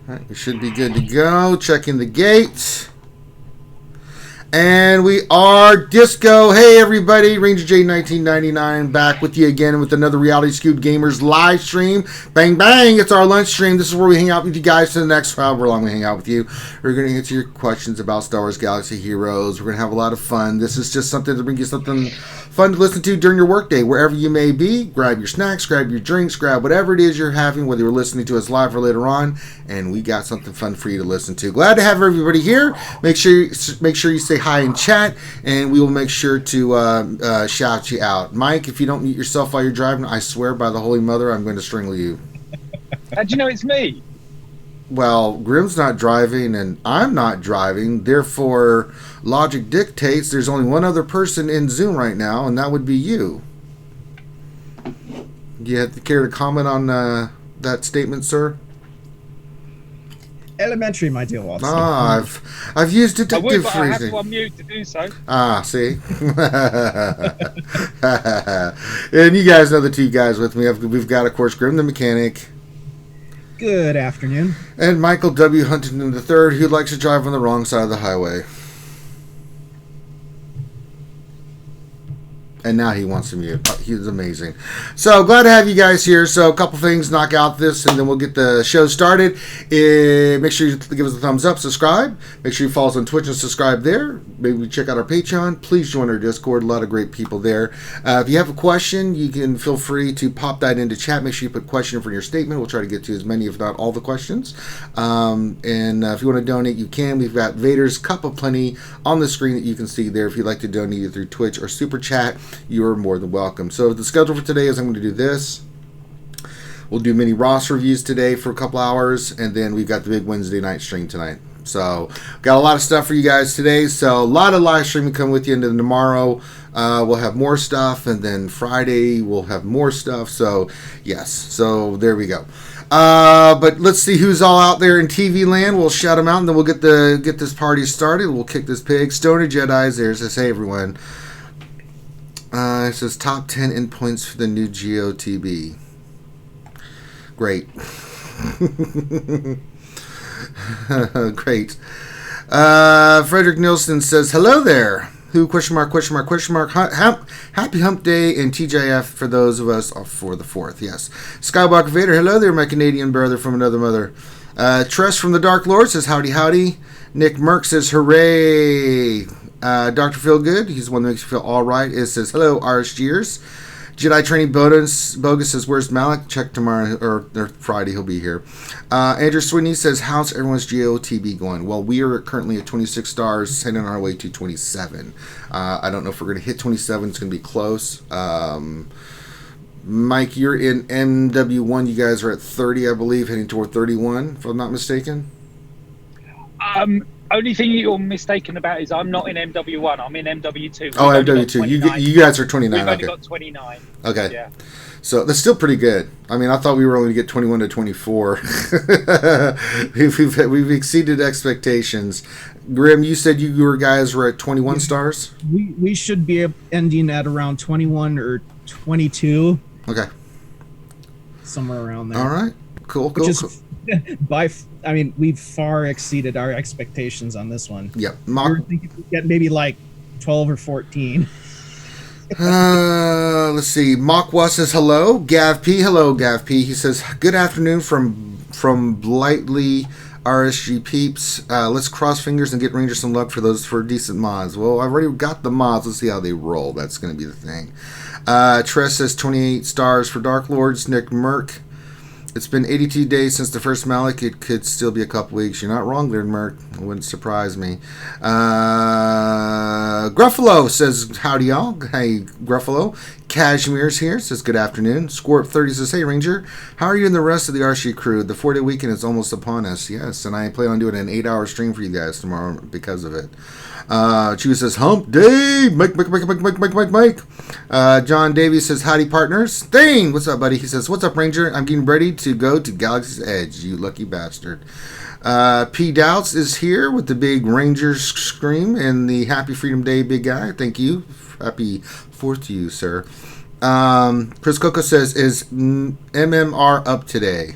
All right, we should be good to go. Checking the gate. And we are disco. Hey, everybody. Ranger J 1999 back with you again with another Reality Skewed Gamers live stream. Bang, bang. It's our lunch stream. This is where we hang out with you guys for the next however long we hang out with you. We're going to answer your questions about Star Wars Galaxy Heroes. We're going to have a lot of fun. This is just something to bring you something fun to listen to during your workday, wherever you may be. Grab your snacks, grab your drinks, grab whatever it is you're having, whether you're listening to us live or later on, and we got something fun for you to listen to. Glad to have everybody here. Make sure you say hi in chat, and we will make sure to shout you out. Mike, if you don't mute yourself while you're driving, I swear by the Holy Mother, I'm going to strangle you. How'd you know it's me? Well, Grim's not driving and I'm not driving. Therefore, logic dictates there's only one other person in Zoom right now, and that would be you. Do you care to comment on that statement, sir? Elementary, my dear Watson. I've used detective I have to phrasing. unmute to do so. See? And you guys know the two guys with me. We've got, of course, Grim the Mechanic. Good afternoon. And Michael W. Huntington III, who likes to drive on the wrong side of the highway. And now he wants to mute. He's amazing. So glad to have you guys here. So a couple things, knock out this, and then we'll get the show started. Make sure you give us a thumbs up, subscribe. Make sure you follow us on Twitch and subscribe there. Maybe check out our Patreon. Please join our Discord. A lot of great people there. If you have a question, you can feel free to pop that into chat. Make sure you put question for your statement. We'll try to get to as many, if not all, the questions. And if you want to donate, you can. We've got Vader's Cup of Plenty on the screen that you can see there. If you'd like to donate either through Twitch or Super Chat, you are more than welcome. So the schedule for today is I'm going to do this. We'll do mini Ross reviews today for a couple hours, and then we've got the big Wednesday night stream tonight. So got a lot of stuff for you guys today. So a lot of live streaming coming with you into tomorrow. We'll have more stuff, and then Friday we'll have more stuff. So yes, so there we go. But let's see who's all out there in TV land. We'll shout them out, and then we'll get this party started. We'll kick this pig. Stoner Jedi's there says, hey everyone. It says top 10 endpoints for the new GOTB. Great. Great. Frederick Nielsen says, hello there. Who, question mark. Happy Hump Day and TJF for those of us for the 4th. Yes. Skywalker Vader, hello there, my Canadian brother from another mother. Tress from the Dark Lord says, howdy, howdy. Nick Merck says, hooray. Dr. Feelgood, he's the one that makes you feel all right. It says, hello, RSGers. Jedi Training Bogus says, where's Malik? Check tomorrow or Friday, he'll be here. Andrew Sweeney says, how's everyone's GOTB going? Well, we are currently at 26 stars, heading on our way to 27. I don't know if we're going to hit 27. It's going to be close. Mike, you're in MW1. You guys are at 30, I believe, heading toward 31, if I'm not mistaken. Only thing you're mistaken about is I'm not in MW1. I'm in MW2. Oh, MW2. You guys are 29. We've only got 29. Okay. Yeah. So that's still pretty good. I mean, I thought we were only going to get 21 to 24. We've exceeded expectations. Grim, you said you guys were at 21 stars? We should be ending at around 21 or 22. Okay. Somewhere around there. All right. Cool. We've far exceeded our expectations on this one. Yep. We were thinking we'd get maybe like 12 or 14. Let's see. Makwa says hello. Gav P. Hello, Gav P. He says, good afternoon from Blightly RSG peeps. Let's cross fingers and get Rangers some luck for decent mods. Well, I've already got the mods. Let's see how they roll. That's going to be the thing. Tress says 28 stars for Dark Lords. Nick Merck. It's been 82 days since the first Malik. It could still be a couple weeks. You're not wrong there, Merck. It wouldn't surprise me. Gruffalo says, howdy, y'all. Hey, Gruffalo. Cashmere's here. Says, good afternoon. Scorp30 says, hey, Ranger. How are you and the rest of the RSG crew? The 4-day weekend is almost upon us. Yes, and I plan on doing an 8-hour stream for you guys tomorrow because of it. Chew says, hump day. Mike. John Davies says, howdy, partners. Thane, what's up, buddy? He says, what's up, Ranger? I'm getting ready to go to Galaxy's Edge, you lucky bastard. P. Doubts is here with the big Rangers scream and the Happy Freedom Day big guy. Thank you. Happy 4th to you, sir. Chris Coco says, is MMR up today?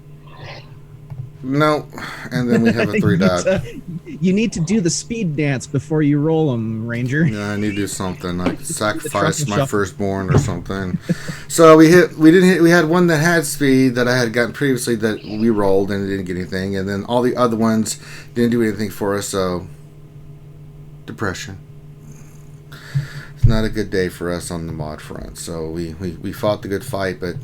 No, and then we have a 3 dot. You need to do the speed dance before you roll them, Ranger. Yeah, I need to do something. Like sacrifice truffle my shuffle. firstborn or something. So we had one that had speed that I had gotten previously that we rolled and it didn't get anything, and then all the other ones didn't do anything for us. So depression. It's not a good day for us on the mod front. So we fought the good fight, but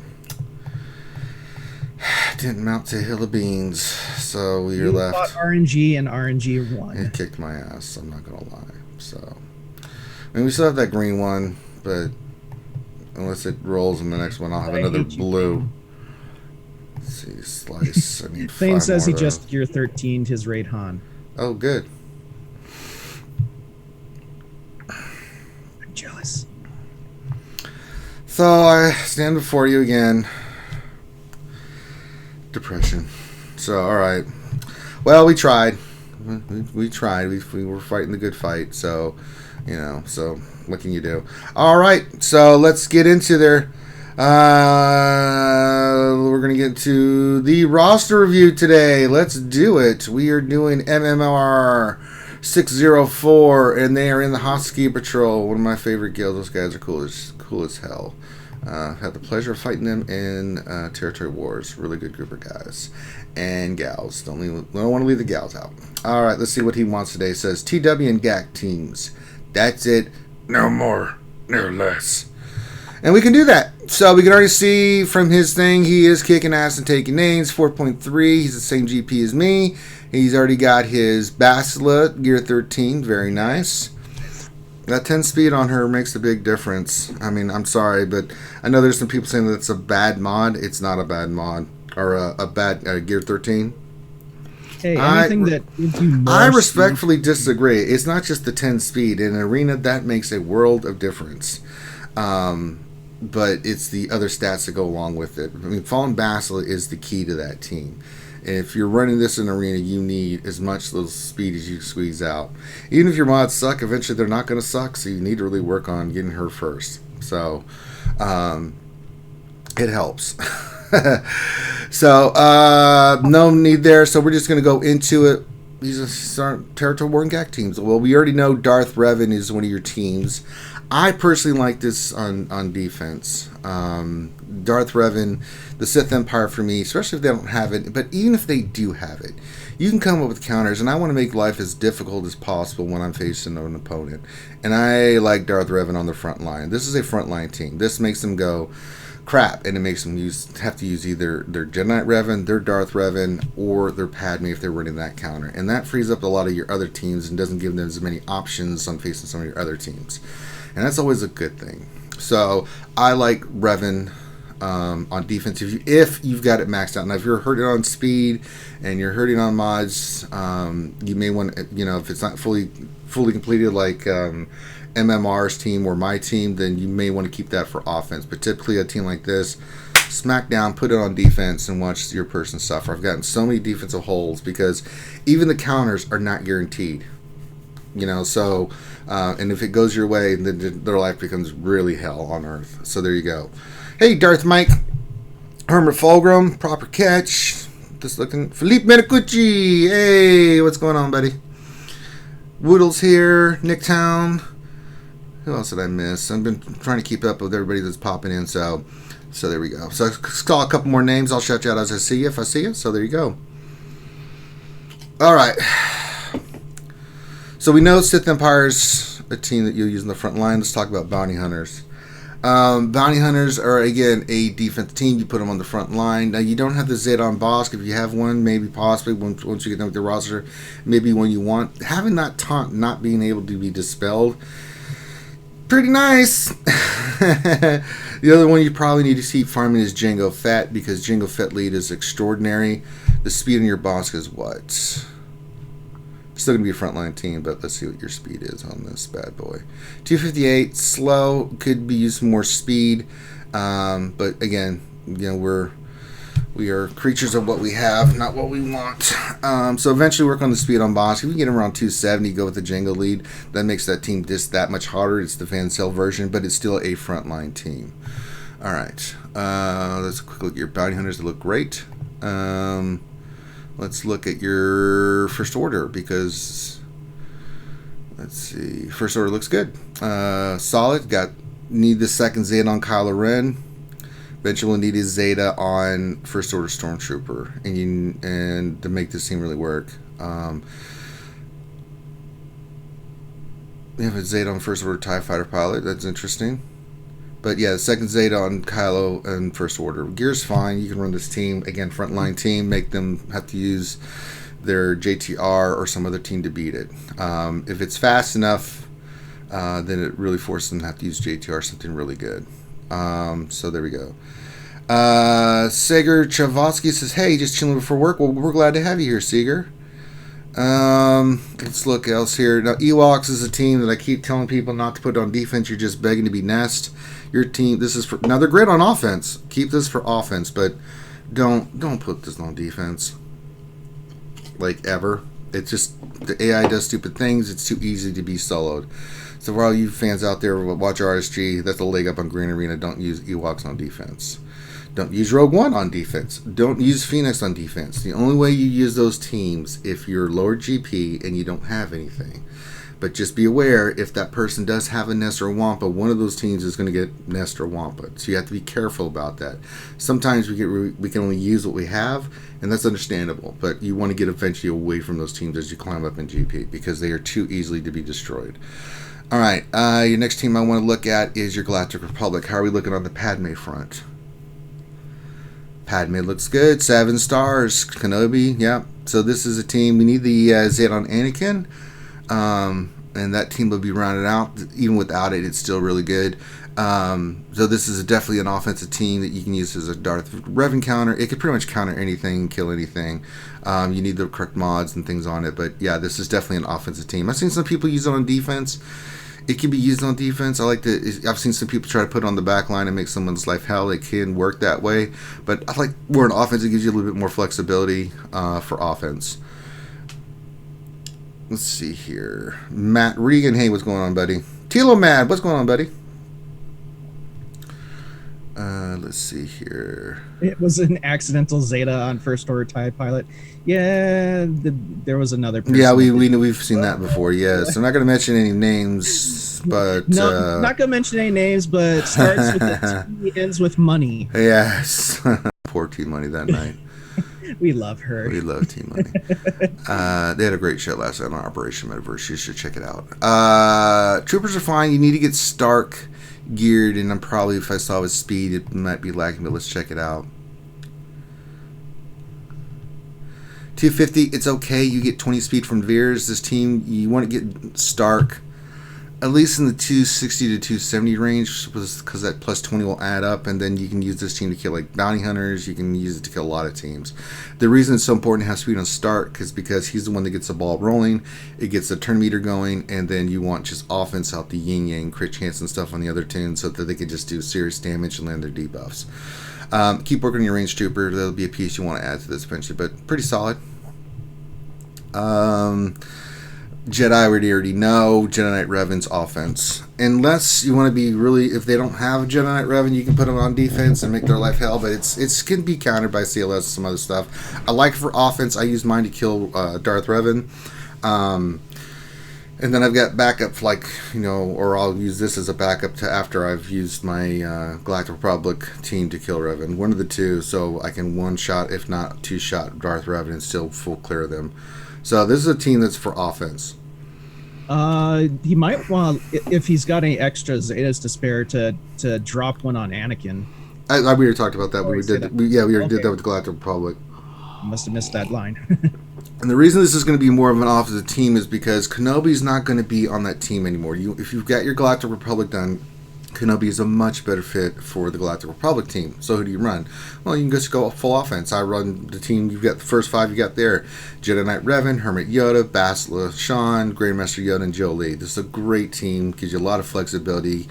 didn't mount to a hill of beans. So we were left. Fought RNG and RNG It won. kicked my ass. I'm not gonna lie. So, I mean, we still have that green one, but unless it rolls in the next one, I'll have another blue. Let's see, slice. I need Thane 5 says he more, just year 13'd his raid Han. Oh, good. I'm jealous. So I stand before you again. Depression. So, all right. Well, we tried. We tried. We were fighting the good fight. So, you know. So, what can you do? All right. So let's get into there. We're gonna get to the roster review today. Let's do it. We are doing MMR 604, and they are in the Husky Patrol. One of my favorite guilds. Those guys are cool as hell. Had the pleasure of fighting them in Territory Wars. Really good group of guys and gals. Don't want to leave the gals out. All right, let's see what he wants today. It says TW and GAC teams. That's it. No more, no less. And we can do that. So we can already see from his thing, he is kicking ass and taking names. 4.3. He's the same GP as me. He's already got his Basilisk gear 13. Very nice. That 10 speed on her makes a big difference. I mean, I'm sorry, but I know there's some people saying that it's a bad mod. It's not a bad mod. Or a bad gear 13. Hey, anything that gives you more I respectfully disagree. It's not just the 10 speed. In an arena, that makes a world of difference. But it's the other stats that go along with it. I mean, Fallen Basilisk is the key to that team. If you're running this in arena, you need as much little speed as you can squeeze out. Even if your mods suck, eventually they're not going to suck, so you need to really work on getting her first. So, it helps. So, no need there, so we're just going to go into it. These are Territory War and GAC teams. Well, we already know Darth Revan is one of your teams. I personally like this on defense. Darth Revan, the Sith Empire for me, especially if they don't have it, but even if they do have it, you can come up with counters, and I want to make life as difficult as possible when I'm facing an opponent. And I like Darth Revan on the front line. This is a front line team. This makes them go, crap, and it makes them have to use either their Jedi Revan, their Darth Revan, or their Padme if they're running that counter. And that frees up a lot of your other teams and doesn't give them as many options on facing some of your other teams. And that's always a good thing. So I like Revan on defense if you've got it maxed out. Now if you're hurting on speed and you're hurting on mods, you may want to, if it's not fully completed like MMR's team or my team, then you may want to keep that for offense. But typically a team like this, smack down, put it on defense, and watch your person suffer. I've gotten so many defensive holes because even the counters are not guaranteed. So and if it goes your way, then their life becomes really hell on earth. So there you go. Hey, Darth Mike, Hermit Fulgrim, proper catch. Just looking, Philippe Menicucci. Hey, what's going on, buddy? Woodles here, Nicktown. Who else did I miss? I've been trying to keep up with everybody that's popping in. So there we go. So let's call a couple more names. I'll shout you out as I see you if I see you. So there you go. All right. So we know Sith Empire's a team that you'll use in the front line. Let's talk about Bounty Hunters. Bounty Hunters are, again, a defense team. You put them on the front line. Now, you don't have the Zedon Bosk. If you have one, maybe possibly once you get done with the roster, maybe one you want. Having that taunt not being able to be dispelled, pretty nice. The other one you probably need to keep farming is Jango Fett, because Jango Fett lead is extraordinary. The speed on your Bosk is what? Still going to be a frontline team, but let's see what your speed is on this bad boy. 258, slow, could be used more speed. But again, we are creatures of what we have, not what we want. So eventually work on the speed on Boss. If you can get him around 270, go with the Django lead. That makes that team just that much harder. It's the Van Cell version, but it's still a frontline team. All right. Let's quick look at your Bounty Hunters. They look great. let's look at your first order, because let's see, first order looks good. Solid. Need the second Zeta on Kylo Ren. Eventually we'll need a Zeta on first order Stormtrooper, and to make this team really work. We have a Zeta on first order TIE Fighter pilot. That's interesting. But yeah, the second Zeta on Kylo and first order. Gear's fine. You can run this team, again, frontline team, make them have to use their JTR or some other team to beat it. If it's fast enough, then it really forces them to have to use JTR, something really good. So there we go. Sager Chavosky says, hey, just chilling before work. Well, we're glad to have you here, Seeger. Let's look else here. Now, Ewoks is a team that I keep telling people not to put on defense. You're just begging to be nest. Your team, this is for, now they're great on offense. Keep this for offense, but don't put this on defense. Like, ever. It's just, the AI does stupid things. It's too easy to be soloed. So for all you fans out there who watch RSG, that's a leg up on Green Arena. Don't use Ewoks on defense. Don't use Rogue One on defense. Don't use Phoenix on defense. The only way you use those teams if you're lower GP and you don't have anything. But just be aware, if that person does have a Nest or a Wampa, one of those teams is going to get Nest or Wampa. So you have to be careful about that. Sometimes we can only use what we have, and that's understandable. But you want to get eventually away from those teams as you climb up in GP, because they are too easily to be destroyed. All right, your next team I want to look at is your Galactic Republic. How are we looking on the Padme front? Padme looks good. 7 stars. Kenobi, yeah. So this is a team. We need the Zeta on Anakin. And that team will be rounded out. Even without it, it's still really good. So this is definitely an offensive team that you can use as a Darth Revan counter. It could pretty much counter anything, kill anything. You need the correct mods and things on it. But yeah, this is definitely an offensive team. I've seen some people use it on defense. It can be used on defense. I've seen some people try to put it on the back line and make someone's life hell. It can work that way. But I like more an offense. It gives you a little bit more flexibility for offense. Let's see here. Matt Regan. Hey, what's going on, buddy? Tilo Mad. What's going on, buddy? Let's see here. It was an accidental Zeta on first order TIE pilot. Yeah, there was another person. Yeah, we've seen that before. Yes, I'm not going to mention any names, but no, not going to mention any names, but starts with a T, ends with money. Yes, poor T Money that night. We love her. We love T Money. They had a great show last night on Operation Metaverse. You should check it out. Troopers are fine. You need to get Stark geared, and I'm probably, if I saw his speed, it might be lacking, but let's check it out. 250, it's okay. You get 20 speed from Veers. This team, you want to get Stark at least in the 260 to 270 range, because that plus 20 will add up, and then you can use this team to kill like bounty hunters. You can use it to kill a lot of teams. The reason it's so important to have speed on Stark is because he's the one that gets the ball rolling. It gets the turn meter going, and then you want just offense out the yin yang, crit chance and stuff on the other teams, so that they can just do serious damage and land their debuffs. Keep working on your range trooper. That'll be a piece you want to add to this eventually, but pretty solid. Jedi, we already know. Jedi Knight Revan's offense. Unless you want to be really, if they don't have a Jedi Knight Revan, you can put them on defense and make their life hell, but it can be countered by CLS and some other stuff. I like it for offense. I use mine to kill Darth Revan. And then I've got backup, like, or I'll use this as a backup to after I've used my Galactic Republic team to kill Revan. One of the two, so I can one-shot, if not two-shot, Darth Revan and still full clear them. So this is a team that's for offense. He might want, if he's got any extra Zetas to spare, to drop one on Anakin. We already talked about that. We did that with the Galactic Republic. Must have missed that line. And the reason this is going to be more of an offensive team is because Kenobi's not going to be on that team anymore. If you've got your Galactic Republic done, Kenobi is a much better fit for the Galactic Republic team. So who do you run? Well, you can just go full offense. I run the team. You've got the first 5 you got there. Jedi Knight Revan, Hermit Yoda, Bastila Shan, Grandmaster Yoda, and Jolie. This is a great team. Gives you a lot of flexibility.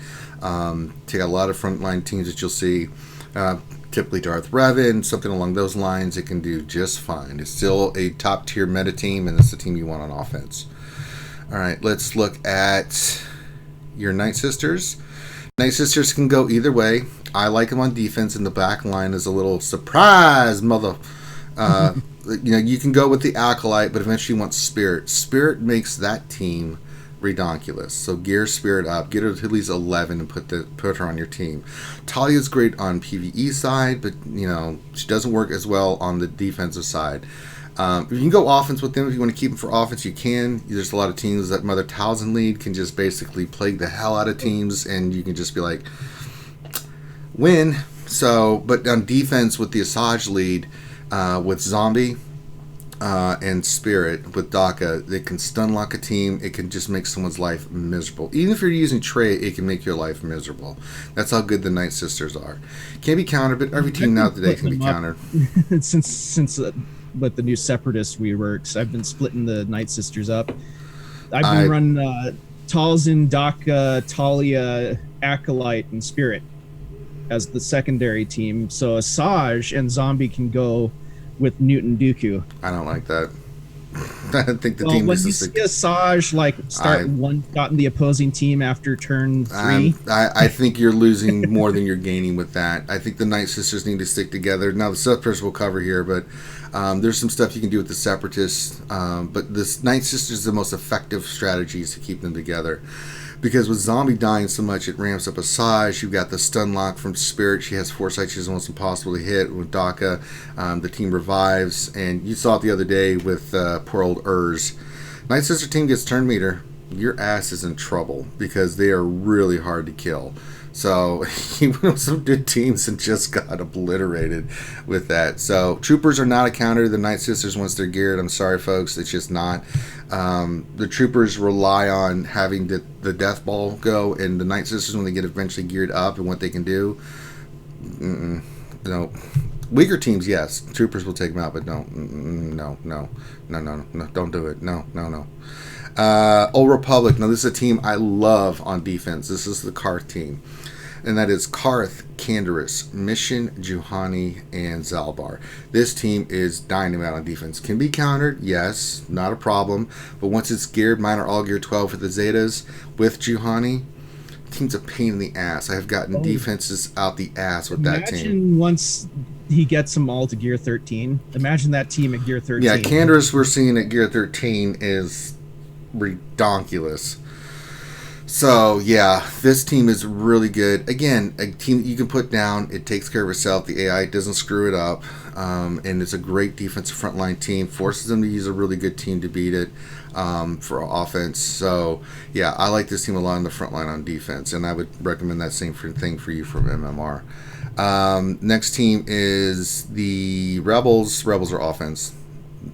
Take a lot of frontline teams that you'll see. Typically Darth Revan, something along those lines. It can do just fine. It's still a top tier meta team, and it's the team you want on offense. All right, let's look at your Night Sisters. Night Sisters can go either way. I like them on defense, and the back line is a little surprise, mother. you can go with the Acolyte, but eventually you want Spirit. Spirit makes that team redonkulous. So gear Spirit up, get her to at least 11 and put her on your team. Talia's great on PvE side, but she doesn't work as well on the defensive side. You can go offense with them if you want to keep them for offense. You can. There's a lot of teams that Mother Talzin lead can just basically plague the hell out of teams, and you can just be like, win. So, but on defense with the Asajj lead, with Zombie and Spirit with Daka, it can stun lock a team. It can just make someone's life miserable. Even if you're using Trey, it can make your life miserable. That's how good the Night Sisters are. Can't be countered, but every team now today can be countered. since with the new Separatist reworks, I've been splitting the Night Sisters up. I've been running Talzin, Daka, Talia, Acolyte, and Spirit as the secondary team. So Asajj and Zombie can go with Newton Dooku. I don't like that. I think the team when you see Asajj start one shot in the opposing team after turn 3, I think you're losing more than you're gaining with that. I think the Night Sisters need to stick together. Now the Separatists will cover here, but there's some stuff you can do with the Separatists. But this Night Sisters is the most effective strategies to keep them together. Because with Zombie dying so much, it ramps up Asajj. You've got the stun lock from Spirit. She has foresight. She's almost impossible to hit. With Daka, the team revives. And you saw it the other day with poor old Urz. Night Sister team gets turn meter. Your ass is in trouble because they are really hard to kill. So he went with some good teams and just got obliterated with that. So Troopers are not a counter to the Night Sisters once they're geared. I'm sorry, folks. It's just not. The Troopers rely on having the Death Ball go, and the Night Sisters, when they get eventually geared up and what they can do, no. Weaker teams, yes. Troopers will take them out, but no, don't do it. No. Old Republic. Now, this is a team I love on defense. This is the Karth team. And that is Karth, Canderous, Mission, Juhani, and Zalbar. This team is dynamite on defense. Can be countered, yes, not a problem. But once it's geared, mine are all gear 12 for the Zetas with Juhani. Team's a pain in the ass. I have gotten defenses out the ass with that team. Imagine once he gets them all to gear 13. Imagine that team at gear 13. Yeah, Canderous we're seeing at gear 13 is redonkulous. So yeah, this team is really good. Again, a team that you can put down. It takes care of itself. The AI doesn't screw it up, and it's a great defensive frontline team. Forces them to use a really good team to beat it for offense. So yeah, I like this team a lot on the front line on defense, and I would recommend that same thing for you from MMR. Next team is the Rebels. Rebels are offense,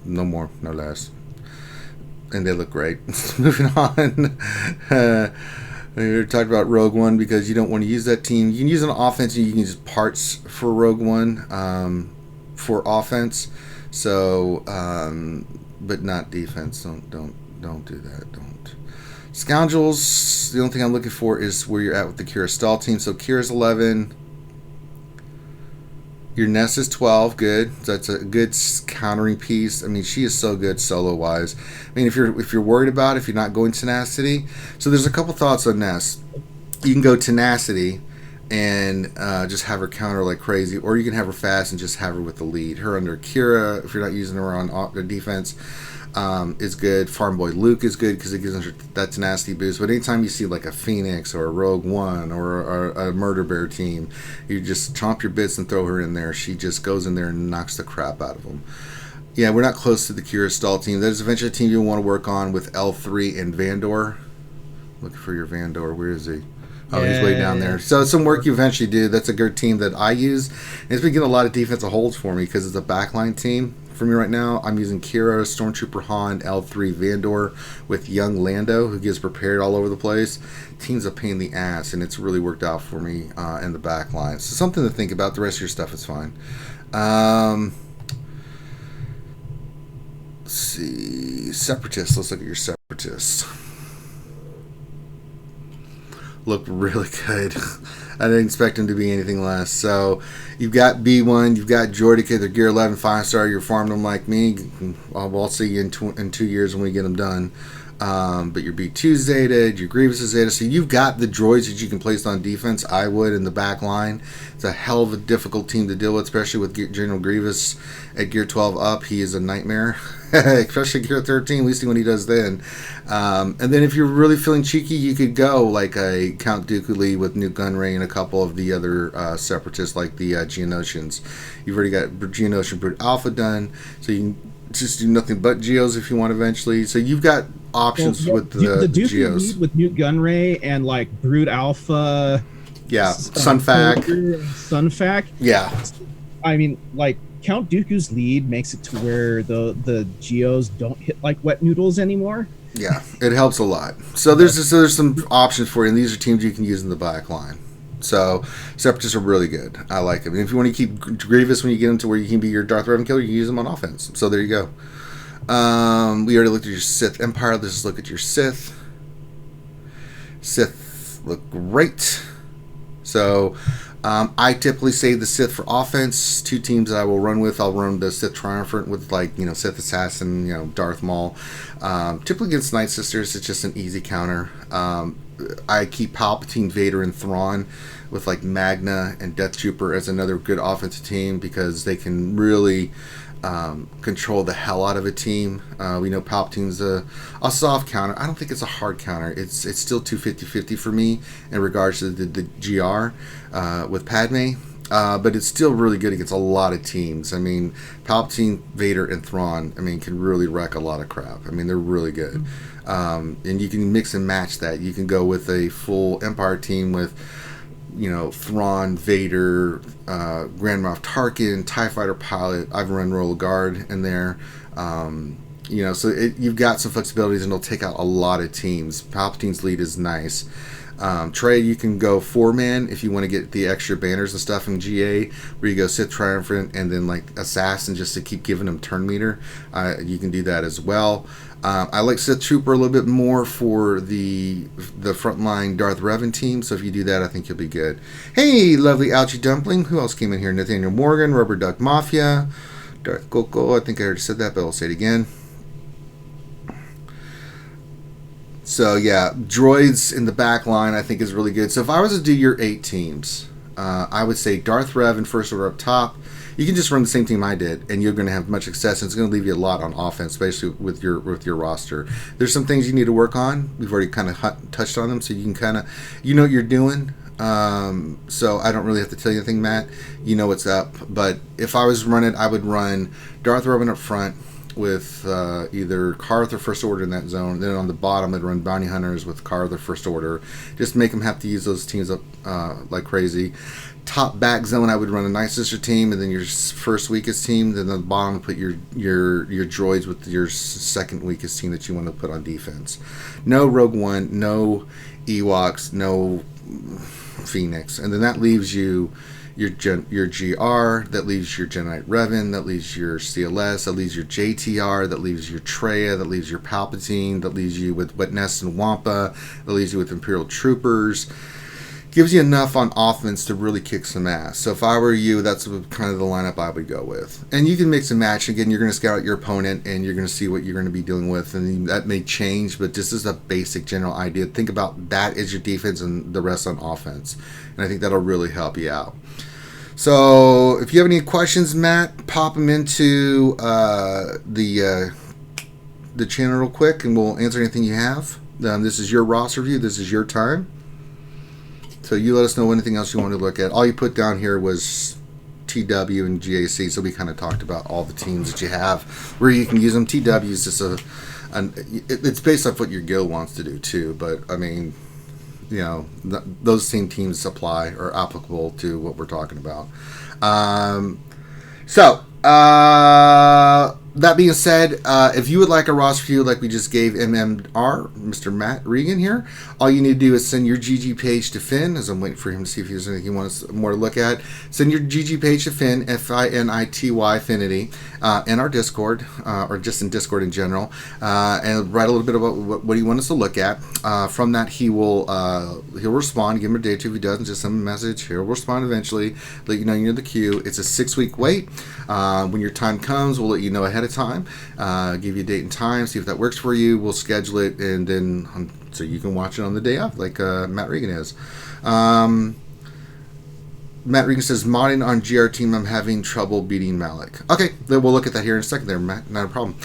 no more, no less. And they look great. Moving on. We talked about Rogue One because you don't want to use that team. You can use an offense and you can use parts for Rogue One for offense. So, but not defense. Don't do that. Don't. Scoundrels. The only thing I'm looking for is where you're at with the Kira Stall team. So Kira's 11. Your Ness is 12, good. That's a good countering piece. I mean, she is so good solo-wise. I mean, if you're worried about it, if you're not going Tenacity. So there's a couple thoughts on Ness. You can go Tenacity and just have her counter like crazy, or you can have her fast and just have her with the lead. Her under Kira, if you're not using her on defense, is good. Farm Boy Luke is good because it gives her that tenacity boost. But anytime you see like a Phoenix or a Rogue One or a Murder Bear team, you just chomp your bits and throw her in there. She just goes in there and knocks the crap out of them. Yeah, we're not close to the Kira Stall team. That is eventually a team you want to work on with L3 and Vandor. Looking for your Vandor. Where is he? Oh, he's way down there. So it's some work you eventually do. That's a good team that I use. And it's been getting a lot of defensive holds for me because it's a backline team. For me right now, I'm using Kira, Stormtrooper Han, L3 Vandor with young Lando, who gets prepared all over the place. Team's a pain in the ass, and it's really worked out for me in the back line. So something to think about. The rest of your stuff is fine. Let's see. Separatists. Let's look at your Separatists. Looked really good. I didn't expect him to be anything less. So you've got B1, you've got Jordica, they're gear 11 5-star. You're farming them like me. I'll see you in 2 years when we get them done. But your B2's zetaed, your Grievous is zeta. So you've got the droids that you can place on defense. I would in the back line. It's a hell of a difficult team to deal with, especially with General Grievous at gear 12 up. He is a nightmare, especially gear 13. At least when he does then. And then if you're really feeling cheeky, you could go like a Count Dooku Lee with Newt Gunray and a couple of the other separatists like the Geonosians. You've already got Geonosian Brute Alpha done, so you can just do nothing but Geos if you want eventually. So you've got options with the Geos. Lead with Newt Gunray and like Brood Alpha. Yeah, Sunfac. Yeah. I mean, like Count Dooku's lead makes it to where the Geos don't hit like wet noodles anymore. Yeah, it helps a lot. So there's some options for you, and these are teams you can use in the back line. So Separatists are really good. I like them. And if you want to keep Grievous when you get them to where you can be your Darth Revan killer, you can use them on offense. So there you go. We already looked at your Sith Empire. Let's just look at your Sith. Sith look great. So I typically save the Sith for offense. Two teams that I will run with. I'll run the Sith Triumphant with Sith Assassin, Darth Maul. Typically against Night Sisters, it's just an easy counter. I keep Palpatine, Vader, and Thrawn with like Magna and Death Trooper as another good offensive team because they can really control the hell out of a team. We know Palpatine's a soft counter. I don't think it's a hard counter. It's still 250-50 for me in regards to the GR with Padme. But it's still really good against a lot of teams. I mean, Palpatine, Vader, and Thrawn, can really wreck a lot of crap. They're really good. And you can mix and match that. You can go with a full Empire team with, Thrawn, Vader, Grand Moff Tarkin, TIE Fighter pilot. I've run Royal Guard in there. So you've got some flexibilities, and it'll take out a lot of teams. Palpatine's lead is nice. Trey, you can go 4-man if you want to get the extra banners and stuff in GA, where you go Sith Triumphant and then like Assassin just to keep giving them turn meter. You can do that as well. I like Sith Trooper a little bit more for the frontline Darth Revan team, so if you do that, I think you'll be good. Hey, lovely Ouchie Dumpling. Who else came in here? Nathaniel Morgan, Rubber Duck Mafia, Darth Coco. I think I already said that, but I'll say it again. So yeah, droids in the back line I think is really good. So if I was to do your 8 teams, I would say Darth Revan First Order up top. You can just run the same team I did, and you're going to have much success. And it's going to leave you a lot on offense, especially with your roster. There's some things you need to work on. We've already kind of touched on them, so you can kind of what you're doing. So I don't really have to tell you anything, Matt. You know what's up. But if I was running, I would run Darth Revan up front with either Karth or First Order in that zone. Then on the bottom, I'd run Bounty Hunters with Karth or First Order. Just make them have to use those teams up like crazy. Top back zone, I would run a Night Sister team, and then your first weakest team. Then on the bottom, put your droids with your second weakest team that you want to put on defense. No Rogue One, no Ewoks, no Phoenix, and then that leaves you your GR, that leaves your Jedi Revan, that leaves your CLS, that leaves your JTR, that leaves your Traya, that leaves your Palpatine, that leaves you with Wetness and Wampa, that leaves you with Imperial Troopers. Gives you enough on offense to really kick some ass. So if I were you, that's kind of the lineup I would go with. And you can mix and match. Again, you're going to scout out your opponent, and you're going to see what you're going to be dealing with, and that may change, but this is a basic general idea. Think about that as your defense and the rest on offense. And I think that'll really help you out. So if you have any questions, Matt, pop them into the channel real quick, and we'll answer anything you have. This is your roster review. This is your time. So you let us know anything else you want to look at. All you put down here was TW and GAC, so we kind of talked about all the teams that you have, where you can use them. TW is just it's based off what your guild wants to do too, but those same teams apply or applicable to what we're talking about. That being said, if you would like a roster review like we just gave MMR, Mr. Matt Regan here, all you need to do is send your GG page to Finn, as I'm waiting for him to see if there's anything he wants more to look at. Send your GG page to Finn, FINITY, Finity, in our Discord, or just in Discord in general, and write a little bit about what you want us to look at. From that, he'll respond. Give him a day or two. If he doesn't, just send him a message. He'll respond eventually, let you know you're in the queue. It's a 6-week wait. When your time comes, we'll let you know ahead ahead of time, give you a date and time, see if that works for you. We'll schedule it, and then so you can watch it on the day of, like Matt Regan is. Matt Regan says, modding on GR team, I'm having trouble beating Malik. Okay, then we'll look at that here in a second there, Matt. Not a problem.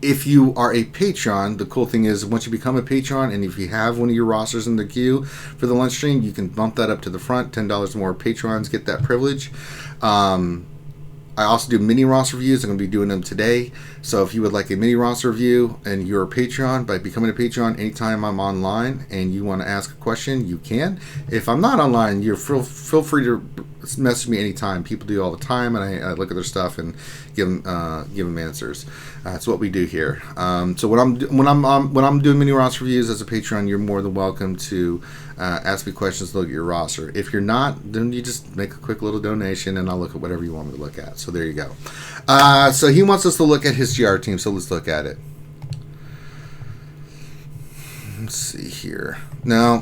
If you are a Patreon, the cool thing is once you become a Patreon, and if you have one of your rosters in the queue for the lunch stream, you can bump that up to the front. $10 more Patrons get that privilege. I also do mini roster reviews. I'm going to be doing them today. So if you would like a mini roster review and you're a Patreon, by becoming a Patreon, anytime I'm online and you want to ask a question, you can. If I'm not online, you're feel free to message me anytime. People do all the time, and I look at their stuff and give them answers. That's what we do here. So when I'm doing mini roster reviews as a Patreon, you're more than welcome to ask me questions, look at your roster. If you're not, then you just make a quick little donation and I'll look at whatever you want me to look at. So there you go. So he wants us to look at his GR team, so let's look at it. Let's see here. Now,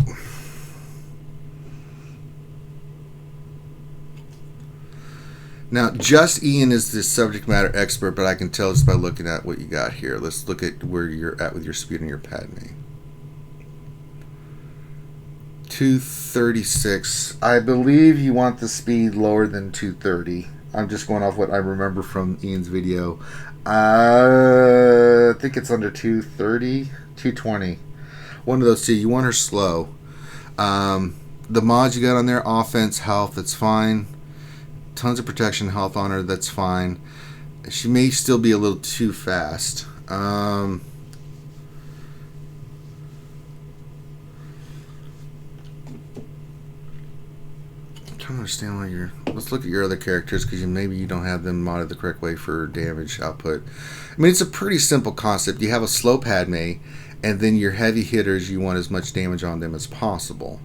just Ian is the subject matter expert, but I can tell just by looking at what you got here. Let's look at where you're at with your speed and your Padme. 236. I believe you want the speed lower than 230. I'm just going off what I remember from Ian's video. I think it's under 230, 220. One of those two. You want her slow. The mods you got on there, offense, health, that's fine. Tons of protection, health on her, that's fine. She may still be a little too fast. I don't understand why you're. Let's look at your other characters, because maybe you don't have them modded the correct way for damage output. I mean, it's a pretty simple concept. You have a slow Padme, and then your heavy hitters, you want as much damage on them as possible.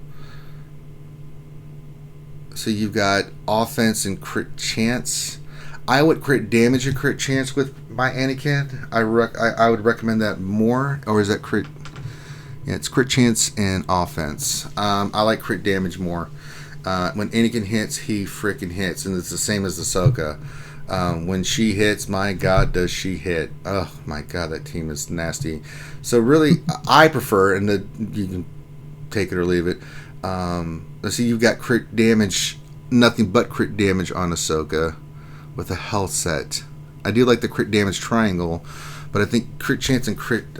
So you've got offense and crit chance. I would crit damage and crit chance with my Anakin. I would recommend that more. Or is that crit? Yeah, it's crit chance and offense. I like crit damage more. When Anakin hits, he freaking hits, and it's the same as Ahsoka. When she hits, my God, does she hit? Oh my God, that team is nasty. So really, I prefer, and you can take it or leave it. Let's see, you've got crit damage, nothing but crit damage on Ahsoka with a health set. I do like the crit damage triangle, but I think crit chance and crit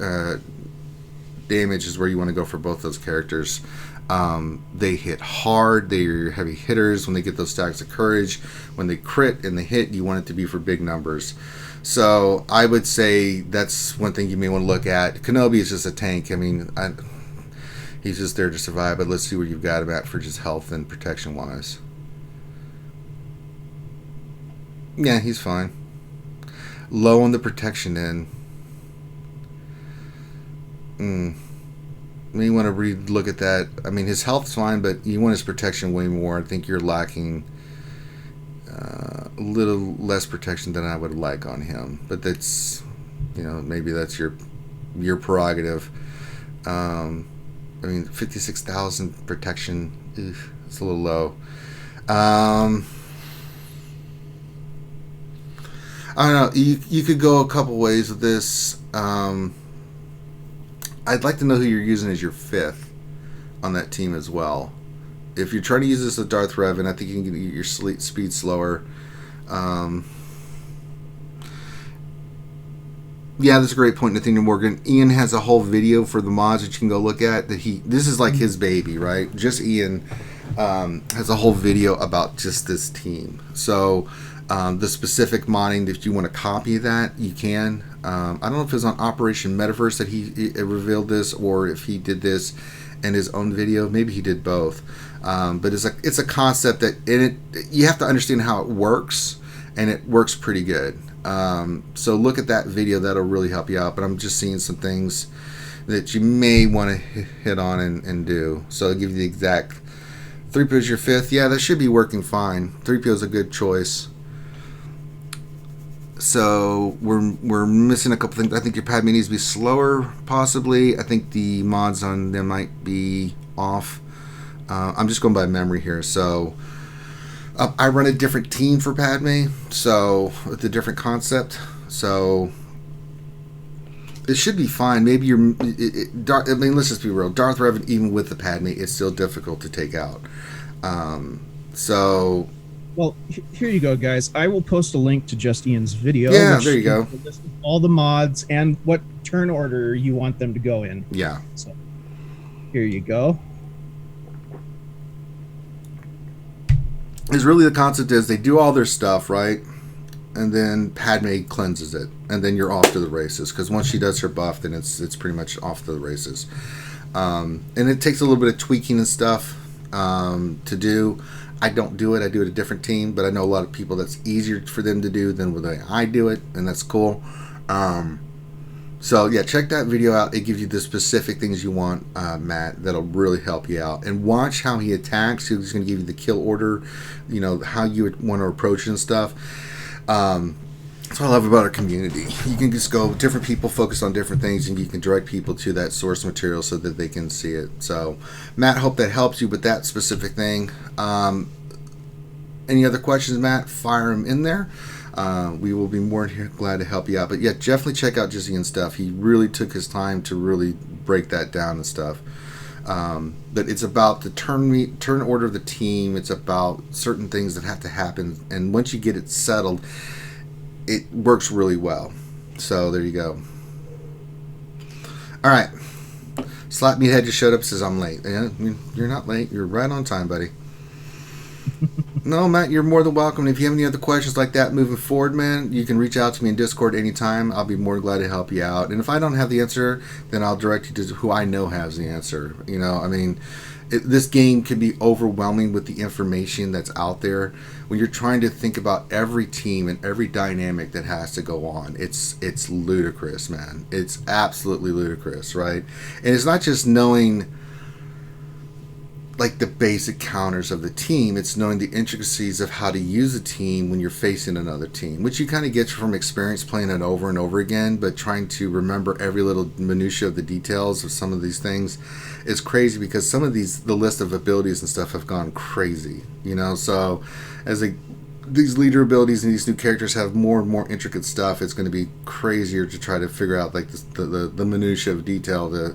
damage is where you want to go for both those characters. They hit hard. They're your heavy hitters when they get those stacks of courage. When they crit and they hit, you want it to be for big numbers. So I would say that's one thing you may want to look at. Kenobi is just a tank. I mean, he's just there to survive, but let's see where you've got him at for just health and protection wise. Yeah, he's fine. Low on the protection end. You want to look at that. I mean, his health's fine, but you want his protection way more. I think you're lacking a little less protection than I would like on him. But that's, maybe that's your prerogative. I mean, 56,000 protection, it's a little low. I don't know. You could go a couple ways with this. I'd like to know who you're using as your fifth on that team as well. If you're trying to use this with Darth Revan, I think you can get your speed slower. Yeah, that's a great point, Nathaniel Morgan. Ian has a whole video for the mods that you can go look at. This is like his baby, right? Just Ian has a whole video about just this team. So the specific modding, if you want to copy that, you can. I don't know if it was on Operation Metaverse that he revealed this, or if he did this in his own video. Maybe he did both. But it's a concept that you have to understand how it works, and it works pretty good. So look at that video. That'll really help you out. But I'm just seeing some things that you may want to hit on and do. So I'll give you the exact. 3PO is your fifth. Yeah, that should be working fine. 3PO is a good choice. So we're missing a couple things. I think your Padme needs to be slower, possibly. I think the mods on them might be off. I'm just going by memory here. So I run a different team for Padme, so with a different concept. So it should be fine. Maybe I mean, let's just be real. Darth Revan, even with the Padme, it's still difficult to take out. So. Well, here you go, guys. I will post a link to Just Ian's video. Yeah, there you go. All the mods and what turn order you want them to go in. Yeah. So here you go. Is really the concept is they do all their stuff, right? And then Padme cleanses it, and then you're off to the races. Because once she does her buff, then it's pretty much off to the races. And it takes a little bit of tweaking and stuff to do. I don't do it. I do it a different team, but I know a lot of people that's easier for them to do than the way I do it, and that's cool. So yeah, check that video out. It gives you the specific things you want, Matt. That'll really help you out. And watch how he attacks. He's going to give you the kill order, you know, how you would want to approach it and stuff. That's what I love about our community. You can just go, different people focus on different things, and you can direct people to that source material so that they can see it. So, Matt, hope that helps you with that specific thing. Any other questions, Matt? Fire them in there. We will be more glad to help you out. But yeah, definitely check out Jizzy and stuff. He really took his time to really break that down and stuff. But it's about the turn order of the team. It's about certain things that have to happen. And once you get it settled, it works really well. So there you go. All right. Slap Meathead just showed up, says I'm late. Yeah, you're not late. You're right on time, buddy. No, Matt, you're more than welcome. If you have any other questions like that moving forward, man, you can reach out to me in Discord anytime. I'll be more than glad to help you out. And if I don't have the answer, then I'll direct you to who I know has the answer. You know, I mean, this game can be overwhelming with the information that's out there. When you're trying to think about every team and every dynamic that has to go on, it's ludicrous, man. It's absolutely ludicrous, right? And it's not just knowing like the basic counters of the team, it's knowing the intricacies of how to use a team when you're facing another team, which you kind of get from experience playing it over and over again. But trying to remember every little minutia of the details of some of these things is crazy, because some of the list of abilities and stuff have gone crazy, you know. So as these leader abilities and these new characters have more and more intricate stuff, it's going to be crazier to try to figure out like the minutia of detail to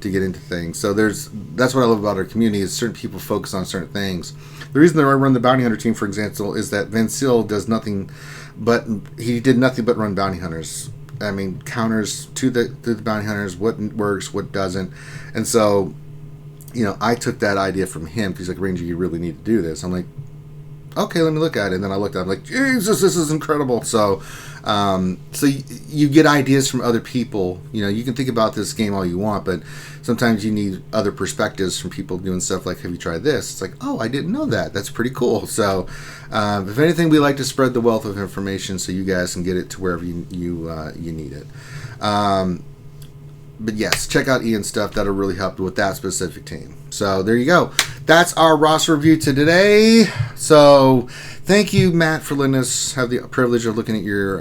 get into things. So that's what I love about our community, is certain people focus on certain things. The reason that I run the bounty hunter team, for example, is that Vencil does nothing but run bounty hunters. I mean, counters to the bounty hunters, what works, what doesn't. And so, you know, I took that idea from him, because he's like, Ranger, you really need to do this. I'm like, okay, let me look at it. And then I looked at it, I'm like, Jesus, this is incredible. So you get ideas from other people. You know, you can think about this game all you want, but sometimes you need other perspectives from people doing stuff like, have you tried this? It's like, oh, I didn't know that. That's pretty cool. So if anything, we like to spread the wealth of information so you guys can get it to wherever you need it. But yes, check out Ian's stuff. That'll really help with that specific team. So there you go. That's our roster review today. So thank you, Matt, for letting us have the privilege of looking at your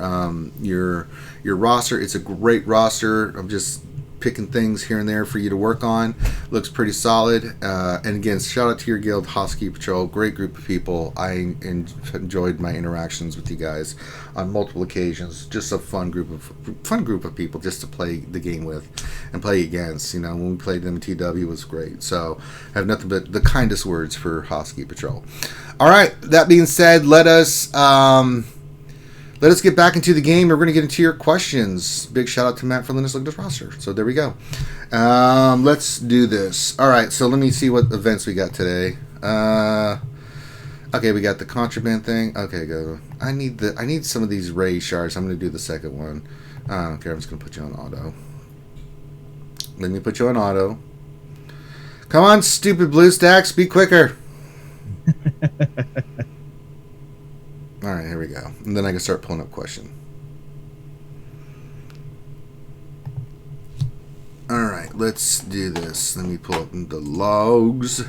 roster. It's a great roster. I'm just picking things here and there for you to work on. Looks pretty solid. And again, shout out to your guild, Husky Patrol. Great group of people. I enjoyed my interactions with you guys on multiple occasions. Just a fun group of people just to play the game with and play against. You know, when we played MTW, it was great. So I have nothing but the kindest words for Husky Patrol. All right. That being said, let us get back into the game. We're going to get into your questions. Big shout out to Matt for letting us look at this roster. So there we go. Let's do this. All right, so let me see what events we got today. Okay, we got the contraband thing. Okay, go. I need some of these ray shards. I'm going to do the second one. I don't care. I'm just going to put you on auto. Let me put you on auto. Come on, stupid blue stacks. Be quicker. All right, here we go. And then I can start pulling up question. All right, let's do this. Let me pull up the logs.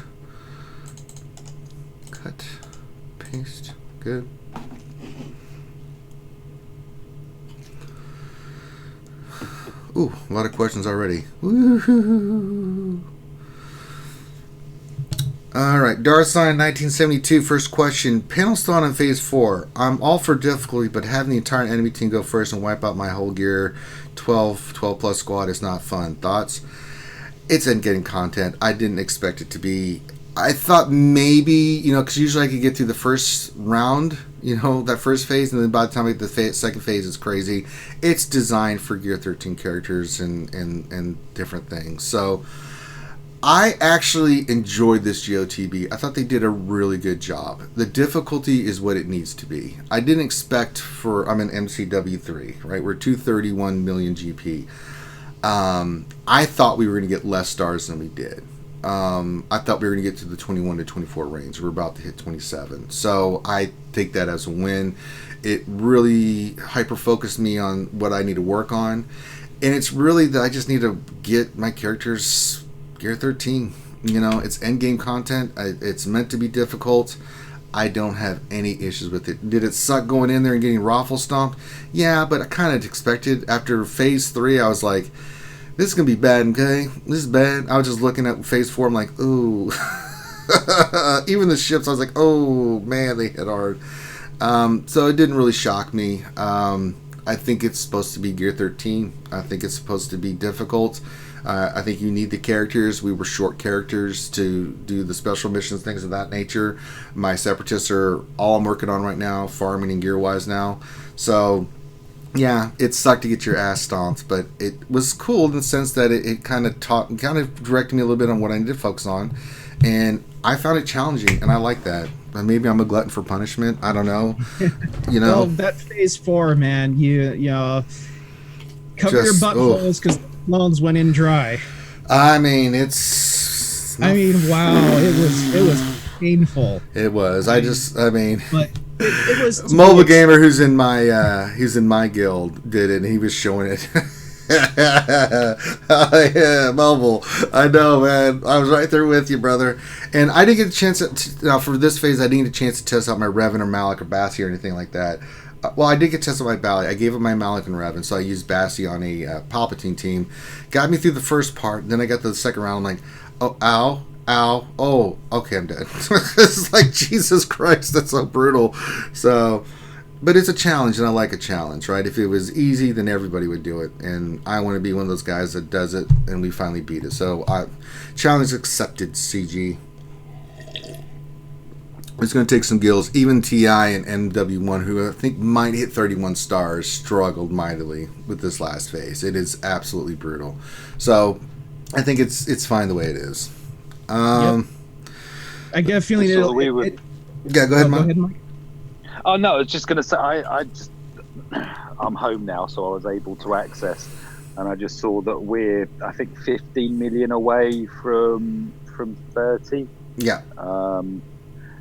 Cut, paste, good. Ooh, a lot of questions already. Woo-hoo-hoo. All right, Darsign 1972. First question. Panel stone in phase 4. I'm all for difficulty, but having the entire enemy team go first and wipe out my whole gear 12 plus squad is not fun. Thoughts? It's endgame content. I didn't expect it to be. I thought maybe, because usually I could get through the first round, that first phase, and then by the time I get to the second phase, it's crazy. It's designed for Gear 13 characters and different things. So I actually enjoyed this GOTB. I thought they did a really good job. The difficulty is what it needs to be. I didn't expect I'm in MCW3, right? We're 231 million GP. I thought we were going to get less stars than we did. I thought we were going to get to the 21 to 24 range. We're about to hit 27. So I take that as a win. It really hyper-focused me on what I need to work on. And it's really that I just need to get my characters Gear 13. It's endgame content. It's meant to be difficult. I don't have any issues with it. Did it suck going in there and getting raffle stomped? Yeah, but I kind of expected. After phase 3, I was like, this is going to be bad, okay? This is bad. I was just looking at phase 4. I'm like, ooh. Even the ships, I was like, oh, man, they hit hard. So it didn't really shock me. I think it's supposed to be Gear 13. I think it's supposed to be difficult. I think you need the characters. We were short characters to do the special missions, things of that nature. My separatists are all I'm working on right now, farming and gear-wise now. So, yeah, it sucked to get your ass stomped, but it was cool in the sense that it kind of directed me a little bit on what I need to focus on, and I found it challenging, and I like that. Maybe I'm a glutton for punishment. I don't know. Well, that phase 4, man, you cover your buttholes because loans went in dry. I mean, wow, it was painful. It was. But it was Mobile Gamer, who's in my guild, did it, and he was showing it. Oh, yeah, Mobile. I know, man. I was right there with you, brother. And I didn't get a chance now for this phase. I didn't get a chance to test out my Revan or Malik or Bassi or anything like that. Well, I did get tested my Bally. I gave him my Malik and Revan, so I used Bassi on a Palpatine team. Got me through the first part. Then I got to the second round. I'm like, oh, ow, oh, okay, I'm dead. It's like, Jesus Christ, that's so brutal. So, but it's a challenge, and I like a challenge, right? If it was easy, then everybody would do it. And I want to be one of those guys that does it, and we finally beat it. So, challenge accepted, CG. It's going to take some gills. Even TI and MW1, who I think might hit 31 stars, struggled mightily with this last phase. It is absolutely brutal. So, I think it's fine the way it is. Yep. I get a feeling yeah, go ahead, Mike. Oh no, I was just going to say I'm home now, so I was able to access, and I just saw that we're, I think, 15 million away from 30. Yeah.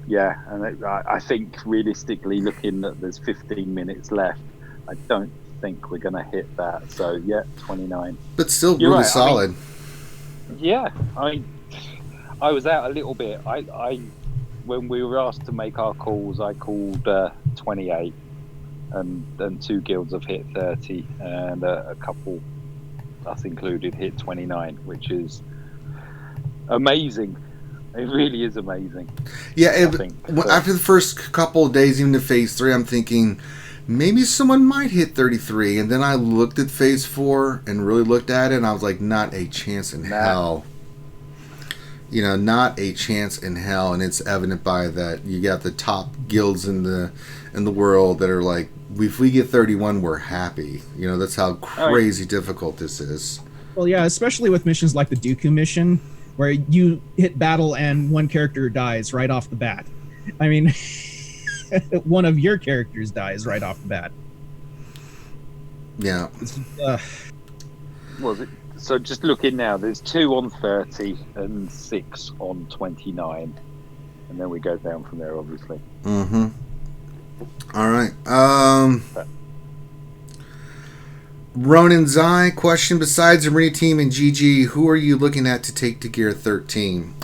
Yeah, and I think realistically, looking that there's 15 minutes left, I don't think we're going to hit that. So yeah, 29. But still really right. Solid. I was out a little bit. I when we were asked to make our calls, I called 28, and 2 guilds have hit 30, and a couple, us included, hit 29, which is amazing. It really is amazing. Yeah, after the first couple of days, even to phase 3, I'm thinking maybe someone might hit 33, and then I looked at phase 4 and really looked at it, and I was like, not a chance in hell. Not a chance in hell, and it's evident by that you got the top guilds in the world that are like, if we get 31, we're happy. That's how crazy difficult this is. Well, yeah, especially with missions like the Dooku mission, where you hit battle and one character dies right off the bat. I mean, one of your characters dies right off the bat. Yeah. Was it? So just looking now, there's 2 on 30 and 6 on 29. And then we go down from there, obviously. Mm-hmm. All right. Ronan Zai, question: besides the Marine team and GG, who are you looking at to take to Gear 13?